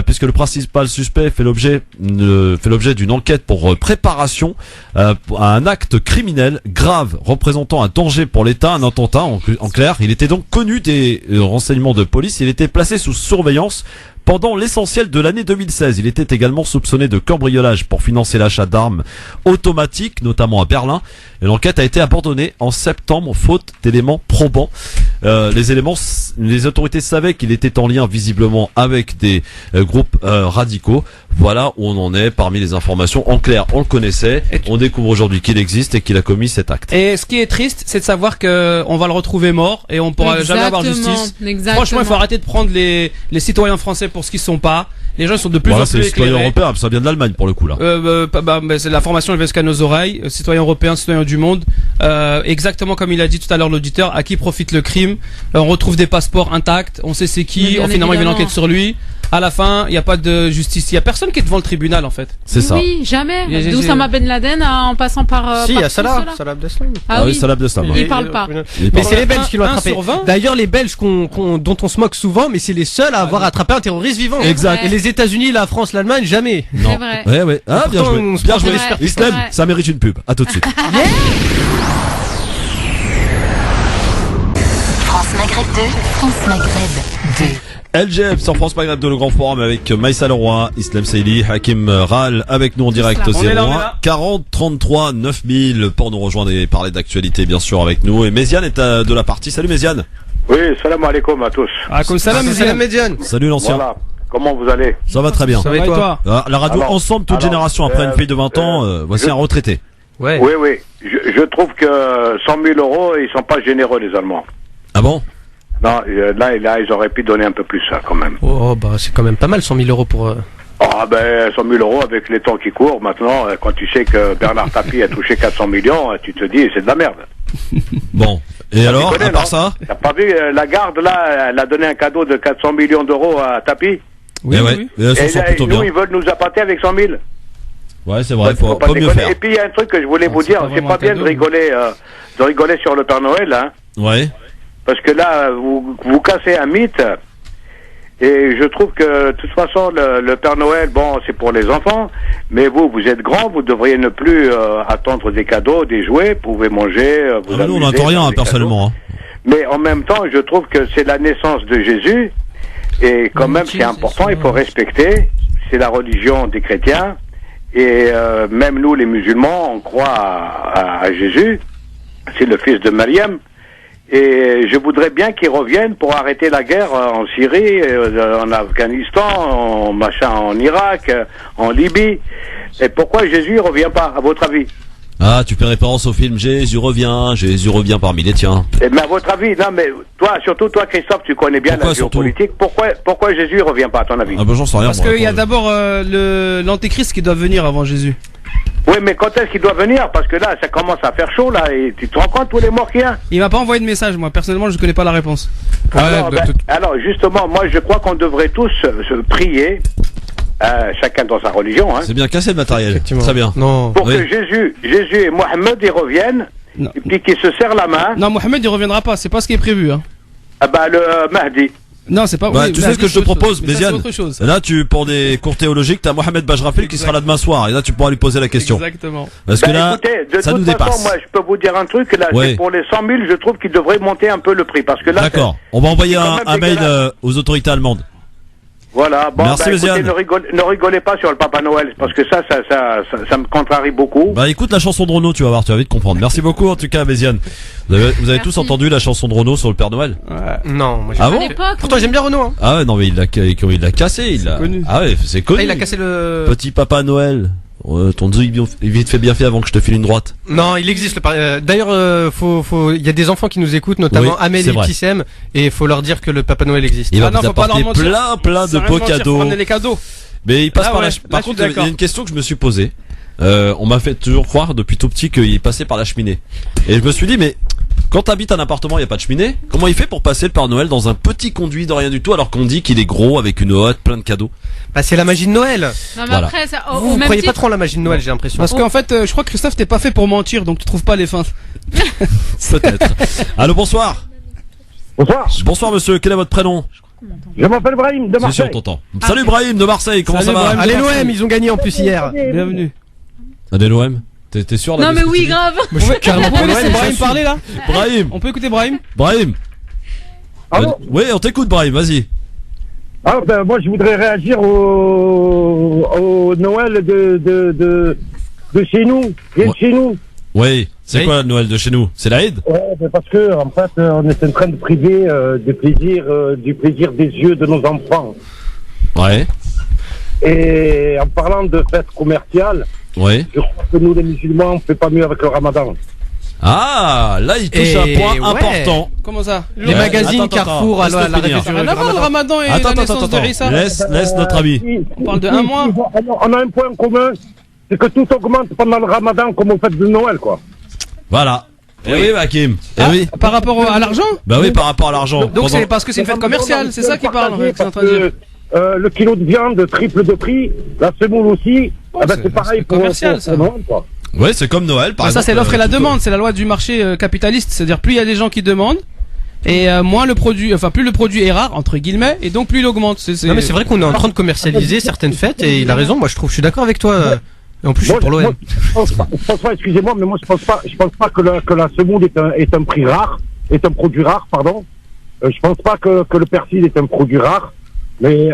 puisque le principal suspect fait l'objet d'une enquête pour préparation à un acte criminel grave représentant un danger pour l'État, un attentat en clair. Il était donc connu des renseignements de police, il était placé sous surveillance pendant l'essentiel de l'année 2016. Il était également soupçonné de cambriolage pour financer l'achat d'armes automatiques, notamment à Berlin. Et l'enquête a été abandonnée en septembre, faute d'éléments probants. Les autorités savaient qu'il était en lien visiblement avec des groupes radicaux. Voilà où on en est parmi les informations. En clair, on le connaissait. On découvre aujourd'hui qu'il existe et qu'il a commis cet acte. Et ce qui est triste, c'est de savoir que on va le retrouver mort et on pourra jamais avoir justice. Franchement, il faut arrêter de prendre les citoyens français pour ce qu'ils sont pas Les gens sont de plus Voilà, en c'est plus les citoyens éclairés. européens, ça vient de l'Allemagne pour le coup là. C'est la formation jusqu'à nos oreilles, citoyens européens, citoyens du monde. Exactement comme il a dit tout à l'heure l'auditeur, à qui profite le crime. On retrouve des passeports intacts, on sait c'est qui, Mais bien finalement il y a une évidemment. enquête sur lui. À la fin, il n'y a pas de justice, il y a personne qui est devant le tribunal en fait. C'est ça. Oui, jamais. Il y a- D'Oussama Ben Laden en passant par. Si, il y par a tout Salah, cela. Salah Abdeslam. Ah oui. Salah Abdeslam. Il parle pas. Mais c'est les Belges qui l'ont Un attrapé. sur 20. D'ailleurs, les Belges dont on se moque souvent, mais c'est les seuls à avoir attrapé un terroriste vivant. Exact. Et les États-Unis, la France, l'Allemagne, jamais. Non. C'est vrai. Ouais, ouais. Ah, bien Pourtant, joué. on se Bien prend joué. des experts. Islam, C'est vrai. ça mérite une pub. À tout de suite. France Maghreb 2, France Maghreb 2. LGF sur France Maghreb de le Grand Forum avec Maïssa Leroy, Islam Saïli, Hakim Ral avec nous en direct On est là, on est 01 là. 40 33 9000 pour nous rejoindre et parler d'actualité bien sûr avec nous. Et Méziane est de la partie. Salut Méziane. Oui, salam alaikum à tous. Ah, comme ça, Salam Médiane. Salut l'ancien. Voilà. Comment vous allez? Ça va très bien. Ça va et toi? Ah, la radio Alors, ensemble toute génération après une fille de 20 ans, voici un retraité. Ouais. Oui, oui. Je trouve que 100 000 euros, ils sont pas généreux, les Allemands. Ah bon? Non, là, ils auraient pu donner un peu plus, ça, quand même. Oh, bah, c'est quand même pas mal, 100 000 euros pour. Ah, ben, 100 000 euros avec les temps qui courent, maintenant, quand tu sais que Bernard Tapie a touché 400 millions, tu te dis, c'est de la merde. Bon. Et alors, déconne, à part non ça? T'as pas vu, la garde, là, elle a donné un cadeau de 400 millions d'euros à Tapie. Oui, ouais. Et elles s'en Et sortent là, plutôt nous, bien. ils veulent nous appâter avec 100 000. Ouais, c'est vrai, faut pas mieux déconner. faire. Et puis, il y a un truc que je voulais vous c'est dire, pas c'est vraiment pas un bien cadeau, de rigoler sur le Père Noël, hein. Ouais. Parce que là, vous cassez un mythe. Et je trouve que, de toute façon, le Père Noël, bon, c'est pour les enfants. Mais vous êtes grand, vous devriez ne plus attendre des cadeaux, des jouets. Vous pouvez manger, vous Ah, nous, on amuser, n'entend faire rien des personnellement. cadeaux. Mais en même temps, je trouve que c'est la naissance de Jésus. Et quand même, c'est important, il faut respecter. C'est la religion des chrétiens. Et même nous, les musulmans, on croit à Jésus. C'est le fils de Mariam. Et je voudrais bien qu'ils reviennent pour arrêter la guerre en Syrie, en Afghanistan, en Irak, en Libye. Et pourquoi Jésus revient pas, à votre avis? Ah, tu fais référence au film Jésus revient parmi les tiens. Mais à votre avis, non mais toi, surtout toi Christophe, tu connais bien Pourquoi la géopolitique. Pourquoi Jésus revient pas à ton avis? Ah bah j'en sais rien. Parce qu'il y a d'abord l'antéchrist qui doit venir avant Jésus. Oui, mais quand est-ce qu'il doit venir? Parce que là, ça commence à faire chaud là, et tu te rends compte tous les morts qu'il y a? Il m'a pas envoyé de message, moi personnellement je connais pas la réponse. Alors justement, moi je crois qu'on devrait tous se prier, chacun dans sa religion, hein. C'est bien cassé le matériel. Très bien. Non. Pour que Jésus et Mohamed y reviennent, et puis qu'ils se serrent la main. Non, Mohamed il reviendra pas, c'est pas ce qui est prévu. Hein. Ah bah le Mahdi. Non, c'est pas. Bah, oui, tu sais ce que je te propose, mais ça, Méziane? c'est autre chose. Là, pour des cours théologiques, t'as Mohamed Bajrafil qui sera là demain soir. Et là, tu pourras lui poser la question. Exactement. Parce que là, écoutez, de ça toute nous façon, dépasse. moi, je peux vous dire un truc. Là, Ouais. c'est pour les 100 000, je trouve qu'ils devraient monter un peu le prix, parce que là. D'accord. On va envoyer c'est quand même un mail dégueulasse. aux autorités allemandes. Voilà. Bon, Merci, écoutez, Méziane. ne rigolez pas sur le Papa Noël, parce que ça me contrarie beaucoup. Bah, écoute la chanson de Renaud, tu vas voir, tu vas vite comprendre. Merci beaucoup, en tout cas, Méziane. Vous avez tous entendu la chanson de Renaud sur le Père Noël? Non, moi Ah bon? Pourtant, j'aime bien Renaud, hein. Ah ouais, non, mais il l'a cassé, il l'a. connu. Ah ouais, c'est connu. Ah, il a cassé le. Petit Papa Noël. Ton zoo, il vite fait bien fait avant que je te file une droite. Non, il existe. D'ailleurs, il y a des enfants qui nous écoutent, notamment Oui, Amélie c'est vrai. Tissem, et il faut leur dire que le Papa Noël existe. Il va vous apporter plein de beaux cadeaux. Les cadeaux. Mais il passe Là, par ouais, la. là, Par je suis contre, il y a d'accord. une question que je me suis posée. On m'a fait toujours croire depuis tout petit qu'il passait par la cheminée. Et je me suis dit, mais quand t'habites un appartement, il y a pas de cheminée. Comment il fait pour passer le Père Noël dans un petit conduit de rien du tout, alors qu'on dit qu'il est gros avec une hotte, plein de cadeaux? Bah, c'est la magie de Noël. Non, mais Voilà. après, ça, Vous croyez pas trop en la magie de Noël, j'ai l'impression. Parce qu'en fait, je crois que Christophe t'es pas fait pour mentir, donc tu trouves pas les fins. Peut-être. Allô, bonsoir. Bonsoir. Bonsoir, monsieur. Quel est votre prénom? Je m'appelle Brahim de C'est sûr, Marseille. on t'entend. Salut, Brahim de Marseille. Comment Salut, ça va? Brahim. Allez, l'OM, ils ont gagné en plus hier. Bienvenue. Allez, l'OM. T'es sûr là? Non, de mais ce que tu oui, dis grave. Moi, je suis carrément On pour peut laisser Noël. Brahim parler là? Brahim. On peut écouter Brahim? Brahim. Allô? Oui, on t'écoute, Brahim. Vas-y. Ah, ben, moi, je voudrais réagir au Noël de chez nous. Viens de chez nous. Oui. C'est quoi le Noël de chez nous? C'est l'Aïd? Ouais, ben, parce que, en fait, on est en train de priver du plaisir des yeux de nos enfants. Ouais. Et en parlant de fête commerciale, Ouais. je crois que nous, les musulmans, on fait pas mieux avec le ramadan. Ah, là il touche un point important. Comment ça? Les magazines Carrefour, laisse-le la finir. réflexion. Le Ramadan et la naissance de Issa. Laisse notre ami. On parle de un mois. On a un point commun, c'est que tout augmente pendant le Ramadan comme au fête de Noël, quoi. Voilà. Eh oui, Hakim. Eh oui. Par rapport à l'argent? Bah oui, par rapport à l'argent. Donc c'est parce que c'est une fête commerciale, c'est ça qui parle, que c'est en train de dire. Le kilo de viande triple de prix, la semoule aussi, c'est pareil pour commercial, ça. Noël, quoi. Ouais, c'est comme Noël, par exemple. Ça, c'est l'offre et la demande, c'est la loi du marché capitaliste. C'est-à-dire, plus il y a des gens qui demandent, et moins le produit, enfin, plus le produit est rare, entre guillemets, et donc plus il augmente. Non, mais c'est vrai qu'on est en train de commercialiser certaines fêtes, et il a raison, moi je suis d'accord avec toi. Et en plus, je suis pour l'OM. Je pense pas, excusez-moi, mais moi je pense pas que la semoule est un prix rare, est un produit rare, pardon. Je pense pas que le persil est un produit rare. Mais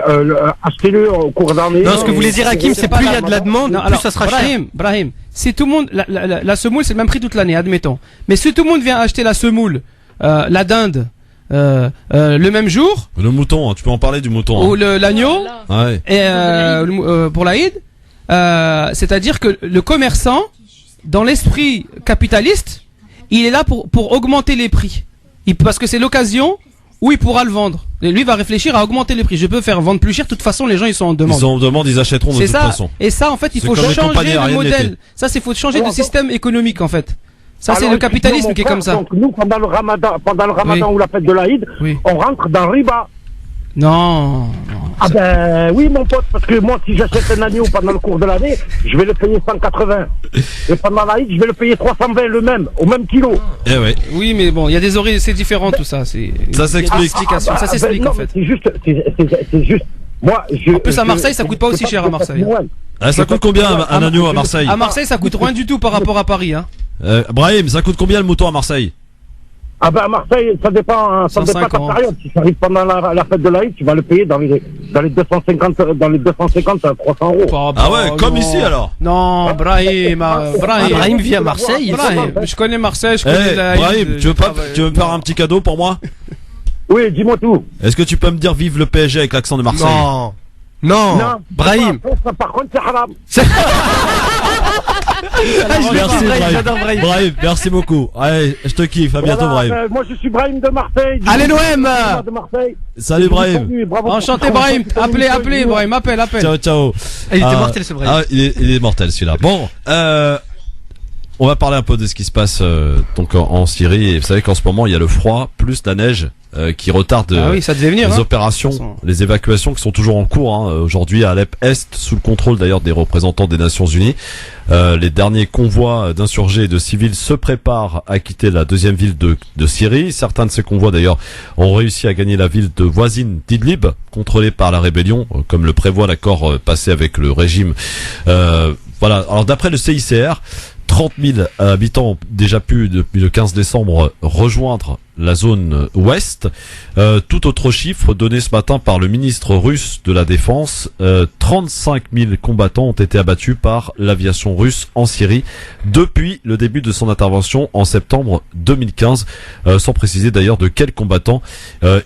achetez-le au cours d'année. Non, ce que vous voulez dire, Hakim, c'est plus il y a de la demande, plus ça sera cher. Brahim, si tout le monde, la semoule, c'est le même prix toute l'année, admettons. Mais si tout le monde vient acheter la semoule, la dinde, le même jour. Le mouton, hein, tu peux en parler du mouton. Ou l'agneau. Ouais. Et pour l'Aïd, c'est-à-dire que le commerçant, dans l'esprit capitaliste, il est là pour augmenter les prix. Parce que c'est l'occasion où il pourra le vendre. Et lui va réfléchir à augmenter les prix. Je peux faire vendre plus cher. De toute façon, les gens ils sont en demande. Ils sont en demande, ils achèteront de toute façon. Et ça, en fait, il faut changer le modèle. Ça, c'est faut changer de système économique, en fait. Ça, c'est le capitalisme qui est comme ça. Donc nous, pendant le Ramadan ou la fête de l'Aïd, on rentre dans le riba. Non. Ah ben oui, mon pote, parce que moi, si j'achète un agneau pendant le cours de l'année, je vais le payer 180. Et pendant l'Aïd, je vais le payer 320 le même, au même kilo. Eh ouais. Oui, mais bon, il y a des horaires, c'est différent tout ça. Ça s'explique. Ça s'explique en fait. C'est juste. Moi, en plus, à Marseille, ça coûte pas aussi cher à Marseille. Ah, ça coûte combien un agneau à Marseille? À Marseille, ça coûte rien du tout par rapport à Paris, hein. Brahim, ça coûte combien le mouton à Marseille? Ah ben à Marseille, ça dépend de ta période. Si ça arrive pendant la fête de l'Aïd, tu vas le payer dans les 250 à 300 euros. Ah ouais, comme ici alors. Non, Brahim vit à Marseille. Je connais Marseille, je connais Brahim, tu veux me faire un petit cadeau pour moi? Oui, dis-moi tout. Est-ce que tu peux me dire vive le PSG avec l'accent de Marseille? Non, Brahim. Par contre, c'est haram. Merci Brahim. Brahim, merci beaucoup. Allez, je te kiffe, à bientôt Brahim. Moi je suis Brahim de Marseille. Allez l'OM. Salut Brahim. Enchanté Brahim. Appelez Brahim, appelle. Ciao. Il était mortel ce Brahim. Ah, il est mortel celui-là. Bon, on va parler un peu de ce qui se passe donc en Syrie. Et vous savez qu'en ce moment il y a le froid plus la neige qui retarde ça devait venir, les opérations, les évacuations qui sont toujours en cours. Aujourd'hui à Alep Est, sous le contrôle d'ailleurs des représentants des Nations Unies, les derniers convois d'insurgés et de civils se préparent à quitter la deuxième ville de Syrie. Certains de ces convois d'ailleurs ont réussi à gagner la ville de voisine d'Idlib, contrôlée par la rébellion, comme le prévoit l'accord passé avec le régime. Voilà. Alors d'après le CICR, 30 000 habitants ont déjà pu, depuis le 15 décembre, rejoindre la zone ouest. Tout autre chiffre donné ce matin par le ministre russe de la Défense, 35 000 combattants ont été abattus par l'aviation russe en Syrie depuis le début de son intervention en septembre 2015, sans préciser d'ailleurs de quels combattants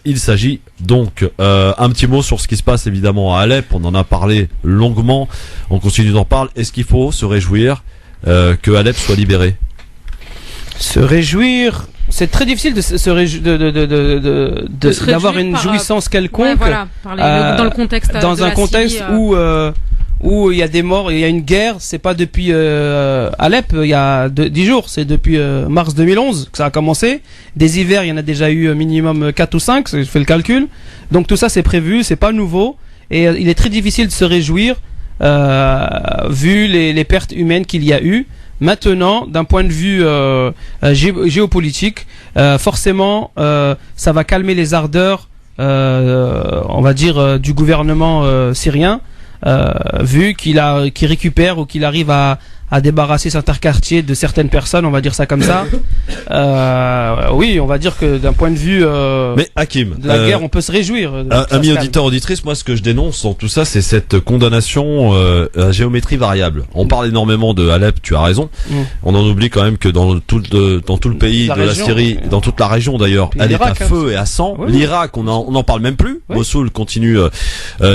il s'agit. Donc, un petit mot sur ce qui se passe évidemment à Alep, on en a parlé longuement, on continue d'en parler. Est-ce qu'il faut se réjouir que Alep soit libéré? Se réjouir, c'est très difficile d'avoir une jouissance quelconque. Ouais, voilà, dans le contexte. Dans un contexte où il y a des morts, il y a une guerre. C'est pas depuis Alep, il y a 10 jours, c'est depuis mars 2011 que ça a commencé. Des hivers, il y en a déjà eu minimum 4 ou 5, je fais le calcul. Donc tout ça c'est prévu, c'est pas nouveau, et il est très difficile de se réjouir vu les pertes humaines qu'il y a eu. Maintenant, d'un point de vue géopolitique, forcément, ça va calmer les ardeurs, on va dire, du gouvernement syrien, vu qu'il récupère ou qu'il arrive à débarrasser certains quartiers de certaines personnes, on va dire ça comme ça. Oui, on va dire que d'un point de vue mais Hakim, de la guerre, on peut se réjouir. Amis auditeurs, auditrices, moi ce que je dénonce dans tout ça, c'est cette condamnation à géométrie variable. On parle énormément de Alep, tu as raison. On en oublie quand même que dans tout le pays de la Syrie, dans toute la région d'ailleurs, elle est à feu et à sang. Ouais. L'Irak, on en parle même plus. Ouais. Mossoul continue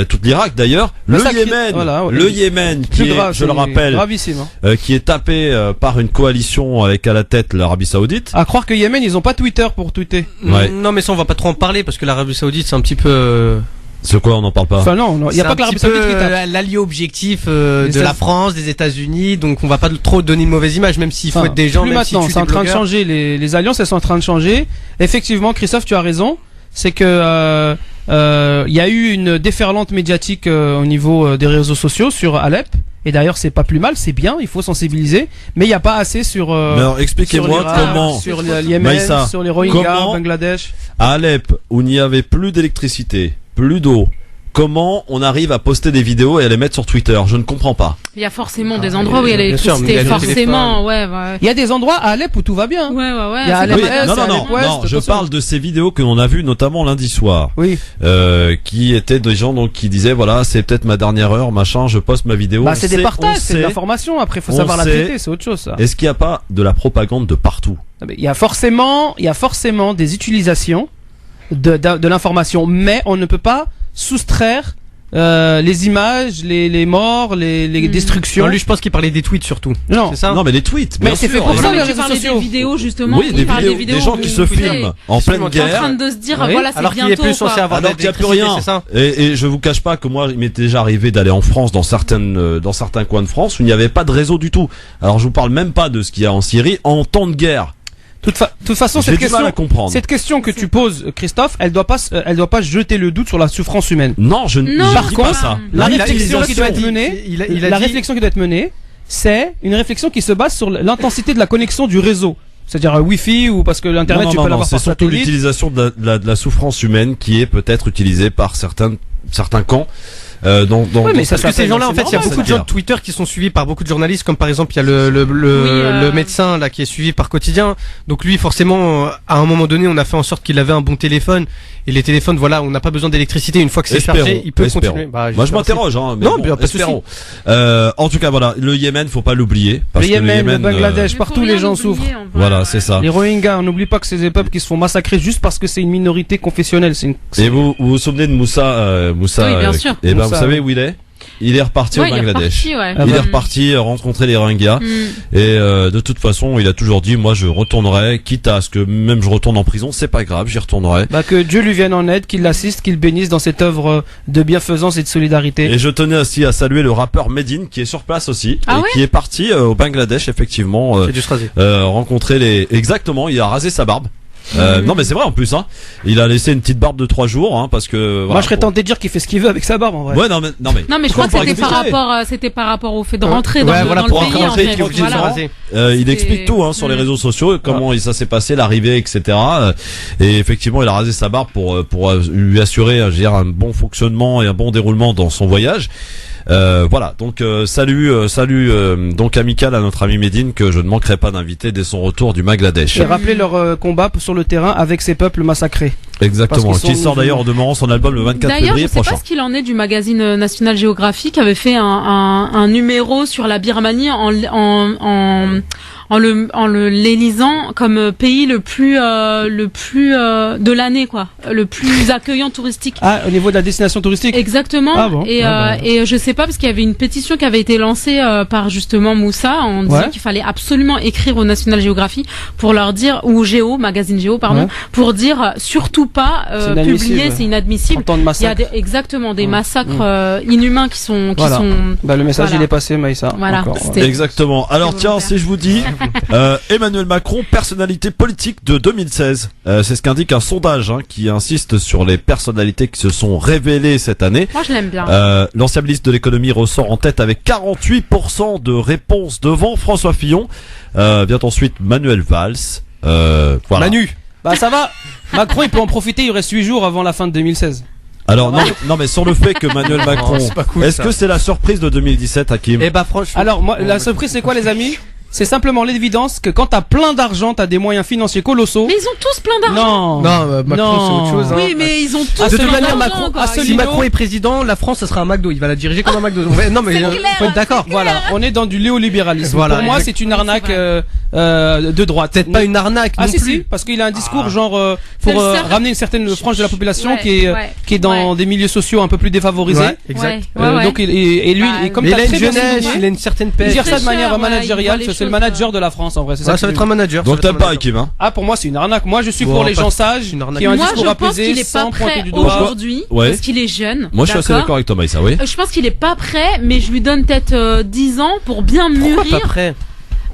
toute l'Irak d'ailleurs. Le Yémen, le Yémen qui est, je le rappelle, gravissime, qui est tapé par une coalition avec à la tête l'Arabie Saoudite. À croire que Yémen, ils ont pas Twitter pour tweeter. Ouais. Non, mais ça, on va pas trop en parler parce que l'Arabie Saoudite, c'est un petit peu. C'est quoi, on n'en parle pas? Enfin non, il y a pas que l'Arabie Saoudite qui tape. L'allié objectif de la France, des États-Unis, donc on va pas trop donner une mauvaise image, même s'il faut être des gens. Plus même maintenant, si c'est en train de changer. Les alliances, elles sont en train de changer. Effectivement, Christophe, tu as raison. C'est que il y a eu une déferlante médiatique au niveau des réseaux sociaux sur Alep. Et d'ailleurs, c'est pas plus mal, c'est bien. Il faut sensibiliser, mais il y a pas assez sur. Mais alors, expliquez-moi comment. Sur le Yémen, Maïssa, sur les Rohingyas, comment, Bangladesh. À Alep, où il n'y avait plus d'électricité, plus d'eau. Comment on arrive à poster des vidéos et à les mettre sur Twitter? Je ne comprends pas. Il y a forcément des endroits où il y a l'électricité, forcément, ouais. Il y a des endroits à Alep où tout va bien. Ouais. Il y a Oui, non, je parle de ces vidéos que l'on a vues notamment lundi soir. Oui. Qui étaient des gens donc qui disaient voilà, c'est peut-être ma dernière heure, machin, je poste ma vidéo. Bah, c'est des partages, c'est de l'information. Après, faut savoir la traiter, c'est autre chose, ça. Est-ce qu'il n'y a pas de la propagande de partout? Il y a forcément des utilisations de l'information, mais on ne peut pas soustraire les images, les morts, les destructions. Non, lui, je pense qu'il parlait des tweets surtout. Non, c'est ça. Non, mais les tweets. Mais c'est fait pour ça, les réseaux sociaux. Des vidéos justement. Oui, des vidéos, des gens qui se filment en pleine guerre. En train de se dire, voilà, c'est alors qu'il est plus censé avoir alors qu'il n'y a plus rien. Et je vous cache pas que moi, il m'était déjà arrivé d'aller en France dans certains coins de France où il n'y avait pas de réseau du tout. Alors je vous parle même pas de ce qu'il y a en Syrie en temps de guerre. De toute façon, cette question que tu poses, Christophe, elle doit pas jeter le doute sur la souffrance humaine. Non, je ne dis pas ça. La réflexion qui doit être menée, c'est une réflexion qui se base sur l'intensité de la connexion du réseau. C'est-à-dire Wi-Fi ou parce que l'internet tu peux l'avoir par satellite. C'est surtout l'utilisation de la souffrance humaine qui est peut-être utilisée par certains camps. Parce que ces gens-là, en fait, il y a beaucoup de gens de Twitter qui sont suivis par beaucoup de journalistes, comme par exemple, il y a le médecin là qui est suivi par Quotidien. Donc lui, forcément, à un moment donné, on a fait en sorte qu'il avait un bon téléphone. Et les téléphones, voilà, on n'a pas besoin d'électricité. Une fois que c'est chargé, il peut continuer. Moi, je m'interroge. Mais non, bon, pas de souci. En tout cas, voilà, le Yémen, faut pas l'oublier. Le Yémen, le Bangladesh, partout les gens souffrent. Voilà, c'est ça. Les Rohingyas, on n'oublie pas que c'est des peuples qui se font massacrer juste parce que c'est une minorité confessionnelle. Et vous vous souvenez de Moussa? Oui, bien sûr. Et ben, vous savez où il est? Il est reparti au Bangladesh. Il est reparti rencontrer les Rohingyas. Et de toute façon, il a toujours dit, moi je retournerai, quitte à ce que même je retourne en prison, c'est pas grave, j'y retournerai. Que Dieu lui vienne en aide, qu'il l'assiste, qu'il bénisse dans cette œuvre de bienfaisance et de solidarité. Et je tenais aussi à saluer le rappeur Medine qui est sur place aussi, qui est parti au Bangladesh effectivement rencontrer exactement, il a rasé sa barbe. Non mais c'est vrai en plus il a laissé une petite barbe de 3 jours parce que moi je serais tenté de dire qu'il fait ce qu'il veut avec sa barbe en vrai. Ouais non mais je crois que c'était par rapport au fait de rentrer dans le pays en fait. Il explique tout sur les réseaux sociaux comment ça s'est passé, l'arrivée, etc. Et effectivement il a rasé sa barbe pour lui assurer un bon fonctionnement et un bon déroulement dans son voyage. Voilà, donc salut donc amical à notre ami Medine que je ne manquerai pas d'inviter dès son retour du Bangladesh. Et rappeler leur combat sur le terrain avec ces peuples massacrés. Exactement, qui sort d'ailleurs en demeurant son album le 24 février prochain. D'ailleurs, je sais pas ce qu'il en est du magazine National Geographic qui avait fait un numéro sur la Birmanie en l'élisant comme pays le plus de l'année quoi, le plus accueillant touristique. Ah, au niveau de la destination touristique. Exactement. Ah bon. Et je sais pas parce qu'il y avait une pétition qui avait été lancée par justement Moussa en disant qu'il fallait absolument écrire au National Geographic pour leur dire ou magazine Géo pour dire surtout pas publier, c'est inadmissible. Il y a exactement des massacres inhumains qui sont le message il est passé Maïssa. Voilà. Exactement. Alors tiens, si je vous dis Emmanuel Macron, personnalité politique de 2016. C'est ce qu'indique un sondage qui insiste sur les personnalités qui se sont révélées cette année. Moi je l'aime bien. L'ancien ministre de l'économie ressort en tête avec 48% de réponses devant François Fillon. Vient ensuite Manuel Valls. Voilà. Manu. Ça va. Macron il peut en profiter, il reste 8 jours avant la fin de 2016. Alors non mais sur le fait que Manuel Macron, est-ce que c'est la surprise de 2017 Hakim? Franchement. Alors moi la surprise c'est quoi les amis? C'est simplement l'évidence que quand t'as plein d'argent, t'as des moyens financiers colossaux. Mais ils ont tous plein d'argent. Non, Macron c'est autre chose. Oui, mais ils ont tous. De toute manière, si Macron est président, la France, ça sera un McDo. Il va la diriger comme un McDo. Non, mais faut être d'accord. Voilà, on est dans du néolibéralisme. Voilà, pour moi, c'est une arnaque. de droite. Peut-être pas une arnaque non si, plus. si, parce qu'il a un discours genre pour ramener une certaine frange de la population qui est dans des milieux sociaux un peu plus défavorisés. Ouais, exact. Donc et lui, comme mais t'as il a une très bien jeunesse, souligné, il a une certaine paix. il gère ça de manière managériale, c'est le manager de la France en vrai. C'est ça va être un manager. Donc t'aimes pas Hakim, hein? Ah, pour moi c'est une arnaque. Moi je suis pour les gens sages qui ont un discours apaisé sans pointer du doigt. Aujourd'hui, parce qu'il est jeune. Moi je suis assez d'accord avec toi Maïssa, oui. Je pense qu'il est pas prêt, mais je lui donne peut-être 10 ans pour bien mûrir. Pourquoi pas prêt?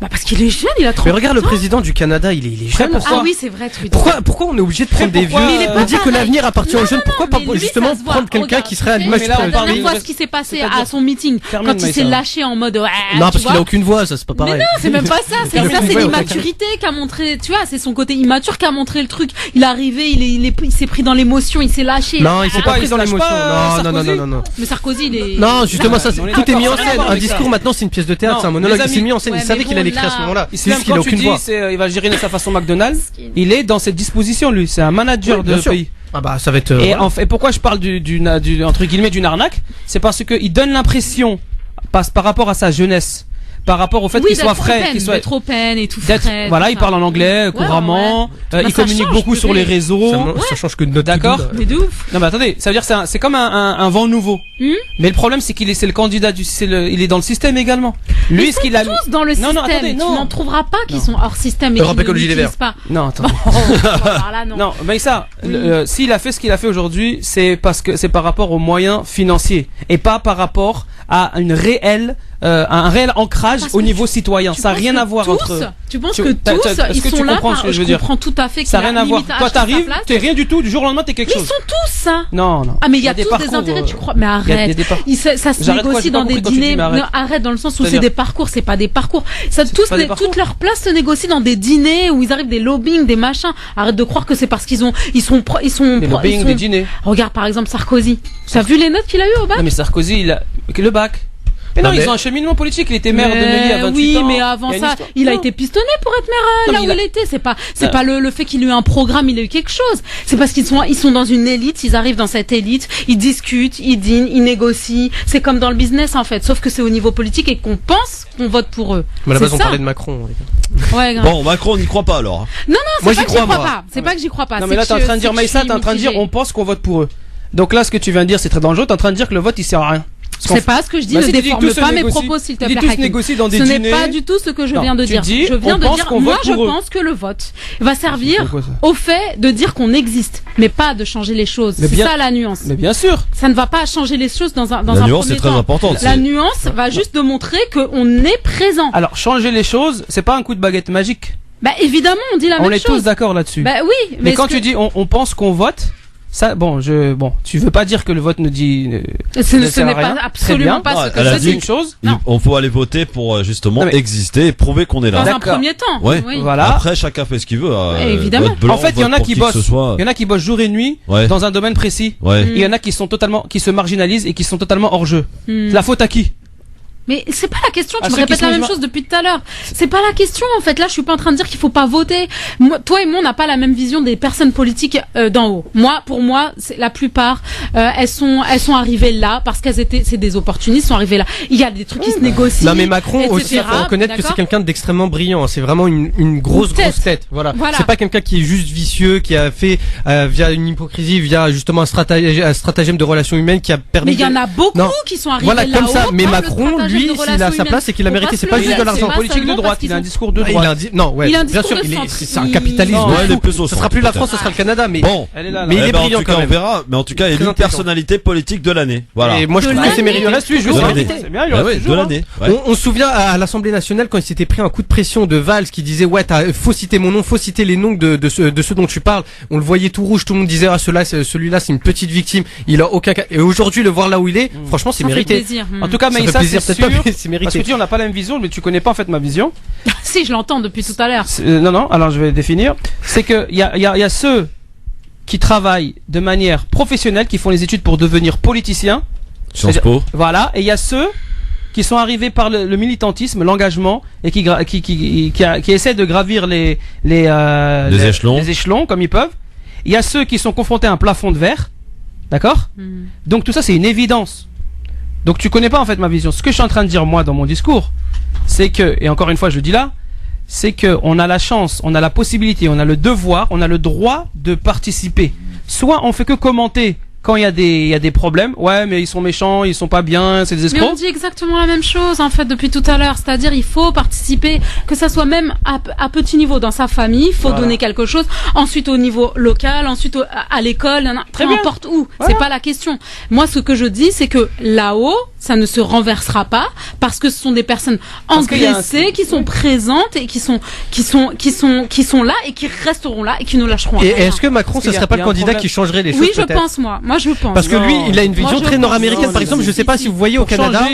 Bah parce qu'il est jeune, il a 30 ans. Mais regarde le président du Canada, il est jeune. Ah oui, c'est vrai, Trudeau. Pourquoi on est obligé de prendre des vieux? On dit que l'avenir appartient aux jeunes. Pourquoi pas justement prendre quelqu'un qui serait à l'image du La dernière fois, ce qui s'est passé à son meeting, quand il s'est lâché en mode. Non, parce qu'il a aucune voix, ça c'est pas pareil. Mais non, c'est même pas ça. C'est l'immaturité qu'a montré. Tu vois, c'est son côté immature qu'a montré le truc. Il est arrivé, il s'est pris dans l'émotion, il s'est lâché. Non, il s'est pas pris dans l'émotion. Non. Mais Sarkozy, il est. Non, justement, ça, tout est mis en scène. Un discours maintenant, c'est une pièce de théâtre, c'est un monologue. Il s'est mis en scène. Il savait qu'il allait écrire à ce moment-là. C'est juste qu'il a aucune voix. Il va gérer de sa façon McDonald's. Il est dans cette disposition, lui. C'est un manager de pays. Ah bah ça va être. Et pourquoi je parle entre guillemets d'une arnaque, c'est parce que il donne l'impression, par rapport à sa jeunesse, par rapport au fait qu'il soit frais, qu'il soit trop peine et tout frais. Voilà, il parle en anglais couramment, il communique beaucoup sur les réseaux. Ça change que de notre. D'accord. Mais de ouf. Non mais attendez, ça veut dire c'est comme un vent nouveau. Mais le problème c'est c'est le candidat il est dans le système également. Lui, ce qu'il a tous dans le système. Tu n'en trouveras pas qui sont hors système et qui ne l'utilisent pas. Non, attends. Non, mais ça, s'il a fait ce qu'il a fait aujourd'hui, c'est parce que c'est par rapport aux moyens financiers et pas par rapport à un réel ancrage au niveau citoyen. Ça n'a rien à voir entre. Tu penses que tous ils sont là? Je comprends tout à fait. Ça n'a rien à voir. Toi, t'arrives, t'es rien du tout. Du jour au lendemain, t'es quelque chose. Ils sont tous ça. Non. Ah mais il y a tous des intérêts. Tu crois? Mais arrête. Ça se négocie dans des dîners. Arrête dans le sens où c'est des parcours, c'est pas des parcours. Toute leur place se négocie dans des dîners où ils arrivent des lobbying, des machins. Arrête de croire que c'est parce qu'ils sont des lobbying, des dîners. Regarde par exemple Sarkozy. T'as vu les notes qu'il a eu au bac? Non mais Sarkozy, il a le bac. Mais non, ils ont un cheminement politique. Il était maire de Neuilly à 28 ans. Oui, mais avant ça, il a été pistonné pour être maire là où il était. C'est pas le fait qu'il ait eu un programme, il a eu quelque chose. C'est parce qu'ils sont dans une élite, ils arrivent dans cette élite, ils discutent, ils dînent, ils négocient. C'est comme dans le business en fait, sauf que c'est au niveau politique et qu'on pense qu'on vote pour eux. Mais à la base, on parlait de Macron. Ouais, bon, Macron, on n'y croit pas alors. Non, c'est pas que j'y crois pas. C'est pas que j'y crois pas. Non, mais là, t'es en train de dire, Maïssa, t'es en train de dire, on pense qu'on vote pour eux. Donc là, ce que tu viens de dire, c'est très dangereux. T'es en train de dire que le vote, il sert à rien. C'est pas ce que je dis, ne déforme pas mes propos s'il te plaît. Ce n'est pas du tout ce que je viens de dire. Je viens de dire, moi je pense que le vote va servir au fait de dire qu'on existe, mais pas de changer les choses. C'est ça la nuance. Mais bien sûr. Ça ne va pas changer les choses dans un premier temps. La nuance est très importante. La nuance va juste de montrer qu'on est présent. Alors changer les choses, c'est pas un coup de baguette magique. Bah évidemment, on dit la même chose. On est tous d'accord là-dessus. Bah oui. Mais quand tu dis on pense qu'on vote. Ça, tu veux pas dire que le vote ne dit. Ce n'est pas absolument pas ce que je dis. Une chose. On faut aller voter pour justement exister et prouver qu'on est là. Dans un premier temps. Ouais. Oui. Voilà. Après, chacun fait ce qu'il veut. Évidemment. En fait, il y en a qui bossent. Il y en a qui bossent jour et nuit dans un domaine précis. Il y en a qui se marginalisent et qui sont totalement hors jeu. La faute à qui? Mais c'est pas la question, tu me répètes la même chose depuis tout à l'heure. C'est pas la question en fait. Là, je suis pas en train de dire qu'il faut pas voter. Toi et moi, on n'a pas la même vision des personnes politiques d'en haut. Pour moi, la plupart elles sont arrivées là parce c'est des opportunistes, sont arrivées là. Il y a des trucs qui se négocient. Non mais Macron aussi, faut reconnaître que c'est quelqu'un d'extrêmement brillant. C'est vraiment une grosse tête. Voilà. C'est pas quelqu'un qui est juste vicieux, qui a fait via une hypocrisie, via justement un stratagème de relations humaines qui a permis. Mais il y en a beaucoup qui sont arrivés là. Voilà comme ça. Mais Macron, lui, s'il a sa place, c'est qu'il a mérité. C'est pas juste de l'argent. Politique de droite. Il a un discours de droite. Non, ouais. Bien sûr, c'est un capitalisme. Ce sera plus la France, ce sera le Canada. Mais bon, mais il est brillant quand même. On verra. Mais en tout cas, il est une personnalité politique de l'année. Voilà. Et moi, je trouve que c'est mérité. Lui, je c'est bien. De l'année. On se souvient à l'Assemblée nationale quand il s'était pris un coup de pression de Valls qui disait ouais, faut citer mon nom, faut citer les noms de ceux dont tu parles. On le voyait tout rouge, tout le monde disait celui-là, c'est une petite victime. Il a aucun cas. Et aujourd'hui, le voir là où il est, franchement, c'est mérité. En tout cas, Maïssa, c'est sûr. C'est mérité. Parce que tu dis on n'a pas la même vision, mais tu connais pas en fait ma vision. Si, je l'entends depuis tout à l'heure. Non, alors je vais définir. C'est que il y a ceux qui travaillent de manière professionnelle, qui font les études pour devenir politiciens. Sciences Po. Voilà, et il y a ceux qui sont arrivés par le militantisme, l'engagement, et qui essaient de gravir les échelons comme ils peuvent. Il y a ceux qui sont confrontés à un plafond de verre, d'accord. Donc tout ça c'est une évidence. Donc tu connais pas en fait ma vision. Ce que je suis en train de dire moi dans mon discours, c'est que, et encore une fois je le dis là, c'est que on a la chance, on a la possibilité, on a le devoir, on a le droit de participer. Soit on fait que commenter quand il y a des problèmes, ouais, mais ils sont méchants, ils sont pas bien, c'est des escrocs. Mais on dit exactement la même chose en fait depuis tout à l'heure, c'est-à-dire il faut participer, que ça soit même à petit niveau dans sa famille, il faut donner quelque chose, ensuite au niveau local, ensuite à l'école, peu importe où, c'est pas la question. Moi ce que je dis c'est que là-haut, ça ne se renversera pas parce que ce sont des personnes engraissées qui sont présentes et qui sont là et qui resteront là et qui ne lâcheront rien. Et est-ce que Macron ce serait pas le candidat qui changerait les choses? Oui, je pense moi je pense. Parce que lui, il a une vision très nord-américaine. Par exemple, je sais pas si vous voyez au Canada.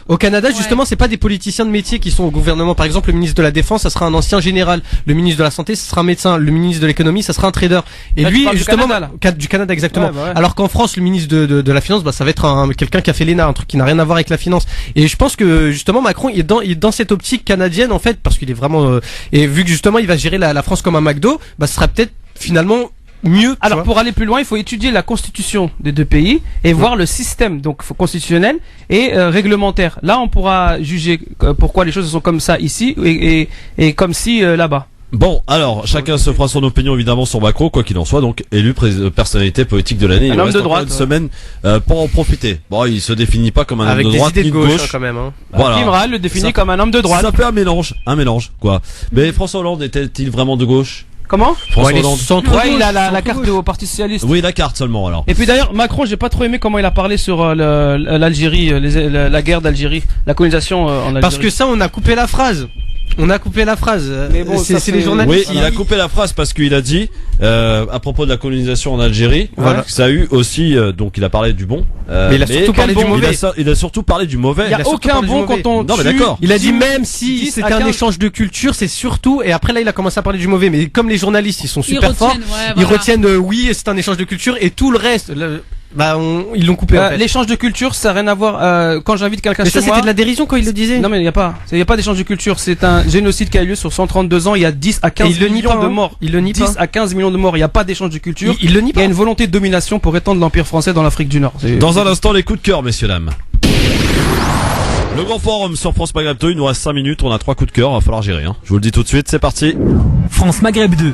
Au Canada, justement, c'est pas des politiciens de métier qui sont au gouvernement. Par exemple, le ministre de la Défense, ça sera un ancien général. Le ministre de la Santé, ça sera un médecin. Le ministre de l'économie, ça sera un trader. Et lui, justement, du Canada, exactement. Ouais, bah ouais. Alors qu'en France, le ministre de la Finance, ça va être quelqu'un qui a fait l'ENA, un truc qui n'a rien à voir avec la finance. Et je pense que justement, Macron, il est dans cette optique canadienne en fait, parce qu'il est vraiment. Et vu que justement, il va gérer la France comme un McDo, ce sera peut-être finalement mieux. Alors pour aller plus loin, il faut étudier la constitution des deux pays et voir le système donc constitutionnel et réglementaire. Là, on pourra juger pourquoi les choses sont comme ça ici et comme si là-bas. Bon, alors, chacun se fera son opinion évidemment sur Macron, quoi qu'il en soit, donc élu personnalité politique de l'année. Un homme de droite. Une semaine pour en profiter. Bon, il se définit pas comme un homme de droite ni de gauche. quand même. Voilà. Kim Ral le définit comme un homme de droite. Ça fait un mélange, quoi. Mais François Hollande était-il vraiment de gauche? Comment? François Hollande. Ouais, il a la carte au Parti Socialiste. Oui, la carte seulement alors. Et puis d'ailleurs, Macron, j'ai pas trop aimé comment il a parlé sur l'Algérie, la guerre d'Algérie, la colonisation en Algérie. Parce que ça, on a coupé la phrase. Mais bon, c'est les journalistes. Oui, il a coupé la phrase parce qu'il a dit à propos de la colonisation en Algérie, que ça a eu aussi donc il a parlé du bon. Mais il a surtout parlé du mauvais. Il a surtout parlé du mauvais. Il y a aucun bon quand on Non mais d'accord. Il a dit même si c'était un échange de culture, c'est surtout et après là il a commencé à parler du mauvais. Mais comme les journalistes ils sont super forts, ils retiennent oui c'est un échange de culture et tout le reste. Ils l'ont coupé. En fait. L'échange de culture, ça n'a rien à voir. Quand j'invite quelqu'un chez moi. Mais ça, c'était de la dérision quand il le disait. Non, mais il n'y a pas d'échange de culture. C'est un génocide qui a eu lieu sur 132 ans. Il y a 10 à 15 millions de morts. Il le nie pas. 10 à 15 millions de morts. Il n'y a pas d'échange de culture. Il le nie pas. Il y a une volonté de domination pour étendre l'empire français dans l'Afrique du Nord. Dans un instant, les coups de cœur, messieurs, dames. Le grand forum sur France Maghreb 2. Il nous reste 5 minutes. On a 3 coups de cœur. Il va falloir gérer, hein. Je vous le dis tout de suite. C'est parti. France Maghreb 2.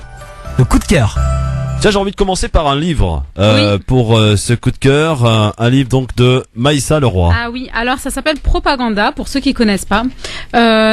Le coup de cœur. Tiens, j'ai envie de commencer par un livre pour ce coup de cœur, un livre donc de Maïssa Leroy. Ah oui, alors ça s'appelle Propaganda pour ceux qui connaissent pas.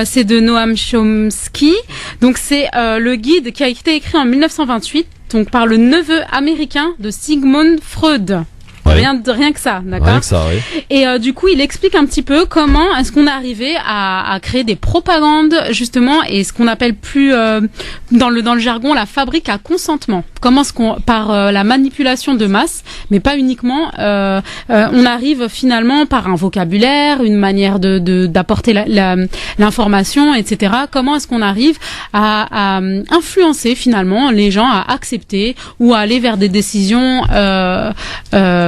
C'est de Noam Chomsky. Donc c'est le guide qui a été écrit en 1928 donc par le neveu américain de Sigmund Freud. Ouais. Rien que ça, d'accord. Rien que ça, oui. Et du coup, il explique un petit peu comment est-ce qu'on est arrivé à créer des propagandes justement et ce qu'on appelle plus dans le jargon la fabrique à consentement. Comment est-ce qu'on par la manipulation de masse, mais pas uniquement, on arrive finalement par un vocabulaire, une manière d'apporter l'information, etc. Comment est-ce qu'on arrive à influencer finalement les gens à accepter ou à aller vers des décisions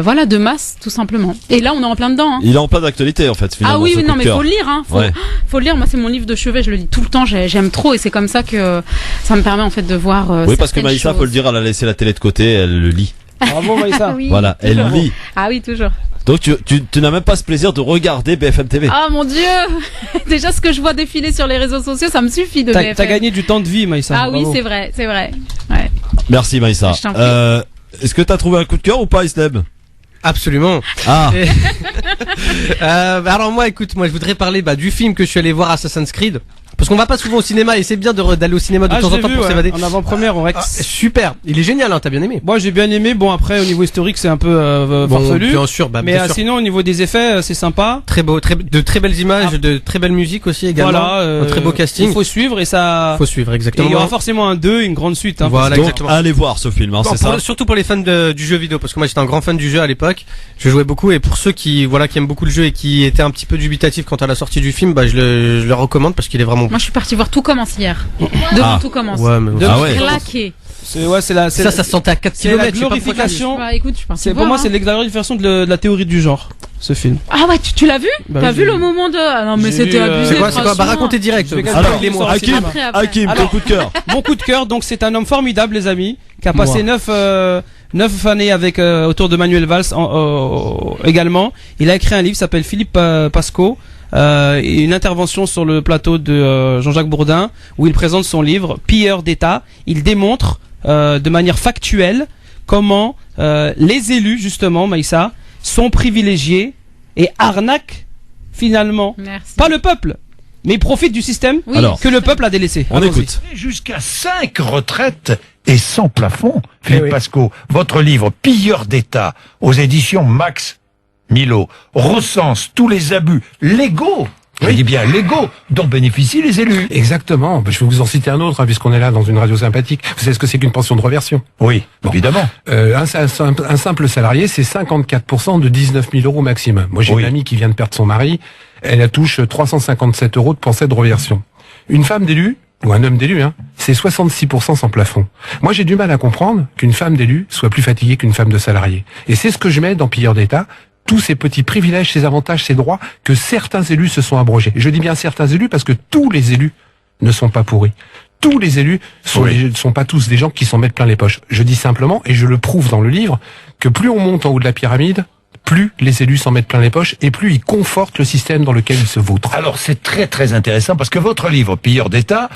voilà, de masse, tout simplement. Et là, on est en plein dedans. Hein. Il est en plein d'actualité, en fait. Ah oui, non, mais faut le lire. Hein. Faut le lire. Moi, c'est mon livre de chevet. Je le lis tout le temps. J'aime trop, et c'est comme ça que ça me permet en fait de voir. Oui, parce que Maïssa, faut le dire, elle a laissé la télé de côté. Elle le lit. Bravo, Maïssa. Oui. Voilà, elle lit. Ah oui, toujours. Donc tu n'as même pas ce plaisir de regarder BFM TV. Ah mon Dieu. Déjà, ce que je vois défiler sur les réseaux sociaux, ça me suffit de BFM. T'as gagné du temps de vie, Maïssa. Ah oui, c'est vrai. Ouais. Merci, Maïssa. Est-ce que t'as trouvé un coup de cœur ou pas, Islem? Absolument. Ah. Alors moi, écoute, je voudrais parler du film que je suis allé voir, Assassin's Creed. Parce qu'on va pas souvent au cinéma et c'est bien d'aller au cinéma de temps en temps pour s'évader. En avant-première, on Rex. Super. Il est génial, hein, t'as bien aimé. Moi, j'ai bien aimé. Bon, après, au niveau historique, c'est un peu farfelu. Bien sûr, mais sinon, au niveau des effets, c'est sympa. Très beau, de très belles images, de très belle musique aussi également. Voilà, un très beau casting. Il faut suivre et ça. Faut suivre, exactement. Et il y aura forcément un 2, une grande suite. Hein, voilà, donc, exactement. allez voir ce film, hein, c'est ça. Surtout pour les fans du jeu vidéo, parce que moi j'étais un grand fan du jeu à l'époque. Je jouais beaucoup et pour ceux qui aiment beaucoup le jeu et qui étaient un petit peu dubitatifs quant à la sortie du film, je le recommande parce qu'il est vraiment bon. Moi, je suis parti voir Tout commence hier. Devant Tout commence. Ouais, mais claqué. Ça se sentait à 4 km. C'est la glorification. Écoute, je pense pour moi, c'est la glorification de la théorie du genre, ce film. Ah ouais, tu l'as vu? T'as vu le moment de... Ah non, mais c'était abusé. C'est quoi? Racontez direct. Alors, Hakim, ton coup de cœur. Mon coup de cœur, donc c'est un homme formidable, les amis, qui a passé 9 années avec autour de Manuel Valls également. Il a écrit un livre qui s'appelle Philippe Pasco. une intervention sur le plateau de Jean-Jacques Bourdin où il présente son livre Pilleurs d'État. Il démontre de manière factuelle comment les élus, justement, Maïssa, sont privilégiés et arnaquent finalement pas le peuple, mais ils profitent du système que le peuple a délaissé. On écoute. Jusqu'à 5 retraites et sans plafond. Philippe Pasco, votre livre Pilleurs d'État aux éditions Max Milo recense tous les abus légaux. Je dis bien légaux, dont bénéficient les élus. Exactement. Je vais vous en citer un autre, puisqu'on est là dans une radio sympathique. Vous savez ce que c'est qu'une pension de reversion? Oui, évidemment. Un simple salarié, c'est 54% de 19 000 euros maximum. Moi, j'ai une amie qui vient de perdre son mari. Elle touche 357 euros de pension de reversion. Une femme d'élu, ou un homme d'élu, c'est 66% sans plafond. Moi, j'ai du mal à comprendre qu'une femme d'élu soit plus fatiguée qu'une femme de salarié. Et c'est ce que je mets dans Pilleurs d'État. Tous ces petits privilèges, ces avantages, ces droits que certains élus se sont abrogés. Je dis bien certains élus parce que tous les élus ne sont pas pourris. Tous les élus ne sont pas tous des gens qui s'en mettent plein les poches. Je dis simplement, et je le prouve dans le livre, que plus on monte en haut de la pyramide, plus les élus s'en mettent plein les poches et plus ils confortent le système dans lequel ils se vautrent. Alors c'est très très intéressant parce que votre livre Pilleurs d'État,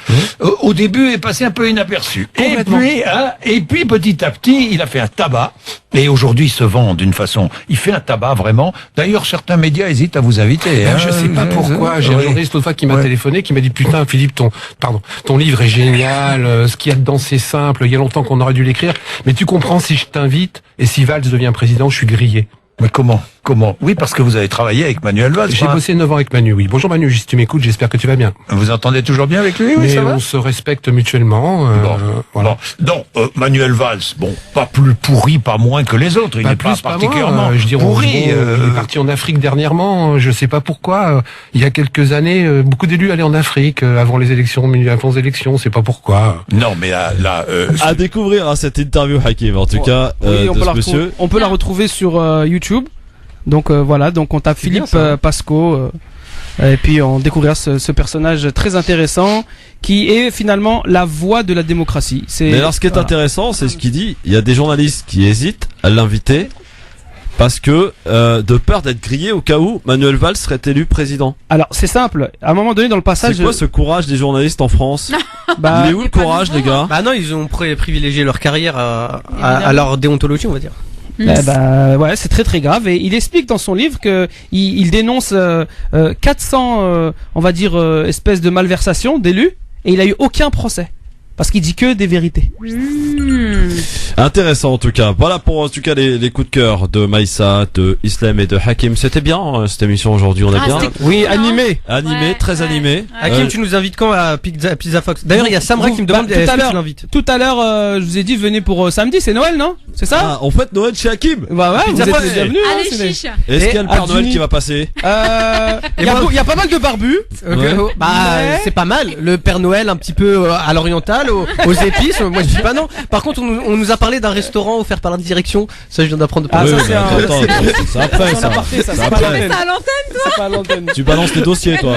au début est passé un peu inaperçu. Et puis petit à petit, il a fait un tabac. Et aujourd'hui, il se vend d'une façon. Il fait un tabac vraiment. D'ailleurs, certains médias hésitent à vous inviter. Je sais pas pourquoi. J'ai un journaliste l'autre fois qui m'a téléphoné, qui m'a dit putain, Philippe, ton livre est génial. Ce qu'il y a dedans, c'est simple. Il y a longtemps qu'on aurait dû l'écrire. Mais tu comprends, si je t'invite et si Valls devient président, je suis grillé. Mais comment? Oui, parce que vous avez travaillé avec Manuel Valls. J'ai bossé 9 ans avec Manu, oui. Bonjour Manu, si tu m'écoutes, j'espère que tu vas bien. Vous entendez toujours bien avec lui? Oui, mais ça va. On se respecte mutuellement. Voilà. Donc, Manuel Valls, pas plus pourri, pas moins que les autres. Il n'est pas particulièrement pourri. Il est parti en Afrique dernièrement. Je sais pas pourquoi. Il y a quelques années, beaucoup d'élus allaient en Afrique avant les élections, on sait pas pourquoi. Non, mais là, à découvrir cette interview, Hakim, en tout cas, de ce monsieur. On peut la retrouver sur YouTube. Donc voilà, donc on tape Philippe Pasco et puis on découvrira ce personnage très intéressant qui est finalement la voix de la démocratie. Mais alors ce qui est intéressant, c'est ce qu'il dit, il y a des journalistes qui hésitent à l'inviter parce que de peur d'être grillé au cas où Manuel Valls serait élu président. Alors c'est simple, à un moment donné dans le passage... C'est quoi ce courage des journalistes en France? Il est où le courage, les gars? Bah non, ils ont privilégié leur carrière à leur déontologie, on va dire. Ouais, c'est très très grave et il explique dans son livre que il dénonce 400 on va dire espèces de malversations d'élus et il a eu aucun procès parce qu'il dit que des vérités. Intéressant en tout cas. Voilà pour en tout cas les coups de cœur de Maïssa, de Islam et de Hakim. C'était bien cette émission aujourd'hui, on a bien. Oui, animé, très animé. Hakim, tu nous invites quand à Pizza Fox? D'ailleurs, il y a Samra qui me demande tout à l'heure, je vous ai dit venez pour samedi, c'est Noël, non? C'est ça? En fait, Noël chez Hakim. Bah ouais, vous êtes les bienvenus. Allez, chiche. Est-ce qu'il y a le Père Noël qui va passer? Il y a pas mal de barbus. C'est pas mal. Le Père Noël un petit peu à l'oriental, aux épices. Moi, je dis pas non. Par contre, on nous a parlé d'un restaurant offert par la direction. Ça, je viens d'apprendre. C'est après ça. C'est à l'antenne, toi. C'est pas à l'antenne. Tu balances les dossiers, toi.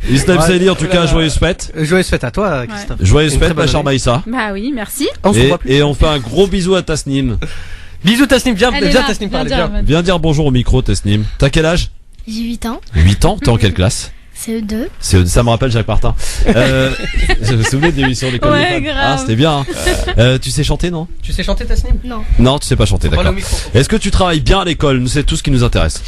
Islam Saïli, en tout cas, joyeuses fêtes. Joyeuses fêtes à toi, Christophe. Joyeuses fêtes, ma chère Maïssa. Bah oui, merci. Et on fait un gros bisou à Tasnim. Bisous Tasnim, viens Tasnim parler. Viens dire bonjour au micro, Tasnim. T'as quel âge? J'ai 8 ans. 8 ans? T'es en quelle classe? CE2. Ça me rappelle Jacques Martin. Je me souviens de l'émission de l'école des fans. Ah, c'était bien. Tu sais chanter, non? Tu sais chanter, Tasnim? Non. Non, tu sais pas chanter, d'accord. Est-ce que tu travailles bien à l'école? C'est tout ce qui nous intéresse.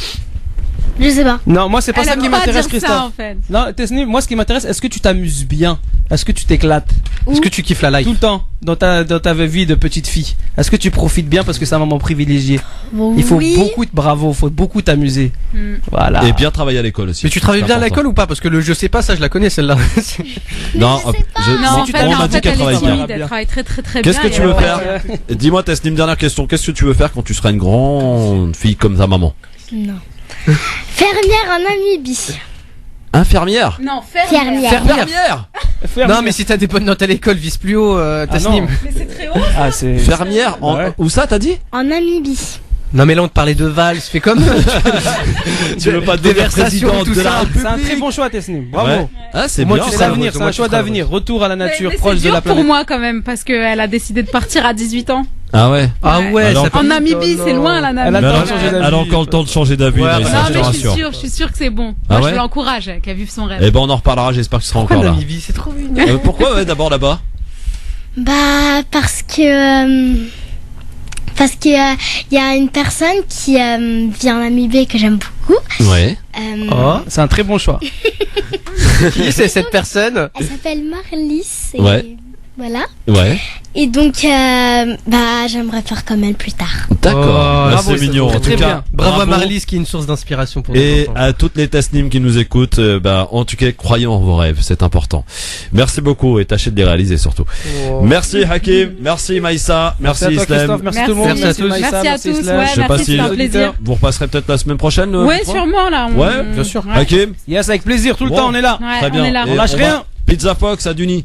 Je sais pas. Non, moi c'est pas ça qui m'intéresse, Christophe. Ça, en fait. Non, Tasnim, moi ce qui m'intéresse, est-ce que tu t'amuses bien? Est-ce que tu t'éclates? Est-ce que tu kiffes la life? Tout le temps, dans ta vie de petite fille. Est-ce que tu profites bien parce que c'est un moment privilégié? Il faut beaucoup t'amuser. Voilà. Et bien travailler à l'école aussi. Mais tu travailles bien à l'école ou pas? Parce que le je sais pas, ça je la connais celle-là. Non, en fait, elle travaille très très très bien. Qu'est-ce que tu veux faire? Dis-moi, Tasnim, dernière question. Qu'est-ce que tu veux faire quand tu seras une grande fille comme ta maman? Non. Fermière en amibis. Infirmière? Non, fermière. Non, mais si t'as des bonnes notes à l'école, vise plus haut, Tasnim. Mais c'est très haut. Ah, c'est fermière où ça, t'as dit? En amibis. Non, mais là on te parlait de Valls, fais comme. Tu veux pas devenir président de la République? C'est un très bon choix, Tasnim. Bravo. Ah, c'est bien. C'est l'avenir, c'est un choix d'avenir. Retour à la nature, proche de la planète. pour moi quand même, parce qu'elle a décidé de partir à 18 ans. Ah ouais. Ah ouais. Alors, En Namibie, c'est loin la Namibie. Elle a encore le temps de changer d'avis. Ouais, Maïssa, Non, je te mais rassure. je suis sûr que c'est bon. Ah Moi, ouais je l'encourage, qu'elle vive son rêve. Eh ben on en reparlera, j'espère que tu seras encore là. Namibie, c'est trop mignon. Pourquoi d'abord là-bas? Bah parce que y a une personne qui vient en Namibie que j'aime beaucoup. Ouais. Oh, c'est un très bon choix. Qui c'est cette personne? Elle s'appelle Marlis. Et Ouais. Voilà. Ouais. Et donc j'aimerais faire comme elle plus tard. D'accord. Bravo, c'est mignon. En tout très cas, bien. Bravo à Marlis qui est une source d'inspiration pour nous. Et à toutes les Tasnim qui nous écoutent, en tout cas, croyez en vos rêves, c'est important. Merci beaucoup et tâchez de les réaliser surtout. Merci Hakim, merci Maïssa, merci à toi, Islam. Christophe, merci tout le monde. Merci à tous. Maïssa, Merci à tous, Islam. ouais, Je sais pas merci, si c'était un plaisir. vous repasserez peut-être la semaine prochaine. Ouais, je crois. sûrement là. Ouais, bien sûr. Ouais. Hakim. Yes, avec plaisir, tout le Bon. temps, on est là. Ouais, Très bien. on est là. Et On lâche va- rien. Pizza Fox à Duny.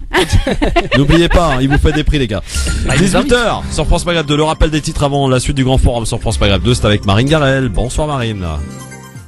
N'oubliez pas, il vous fait des prix les gars. 18h sur France Maghreb 2. Le rappel des titres avant la suite du grand forum sur France Maghreb 2, c'est avec Marine Garel. Bonsoir Marine.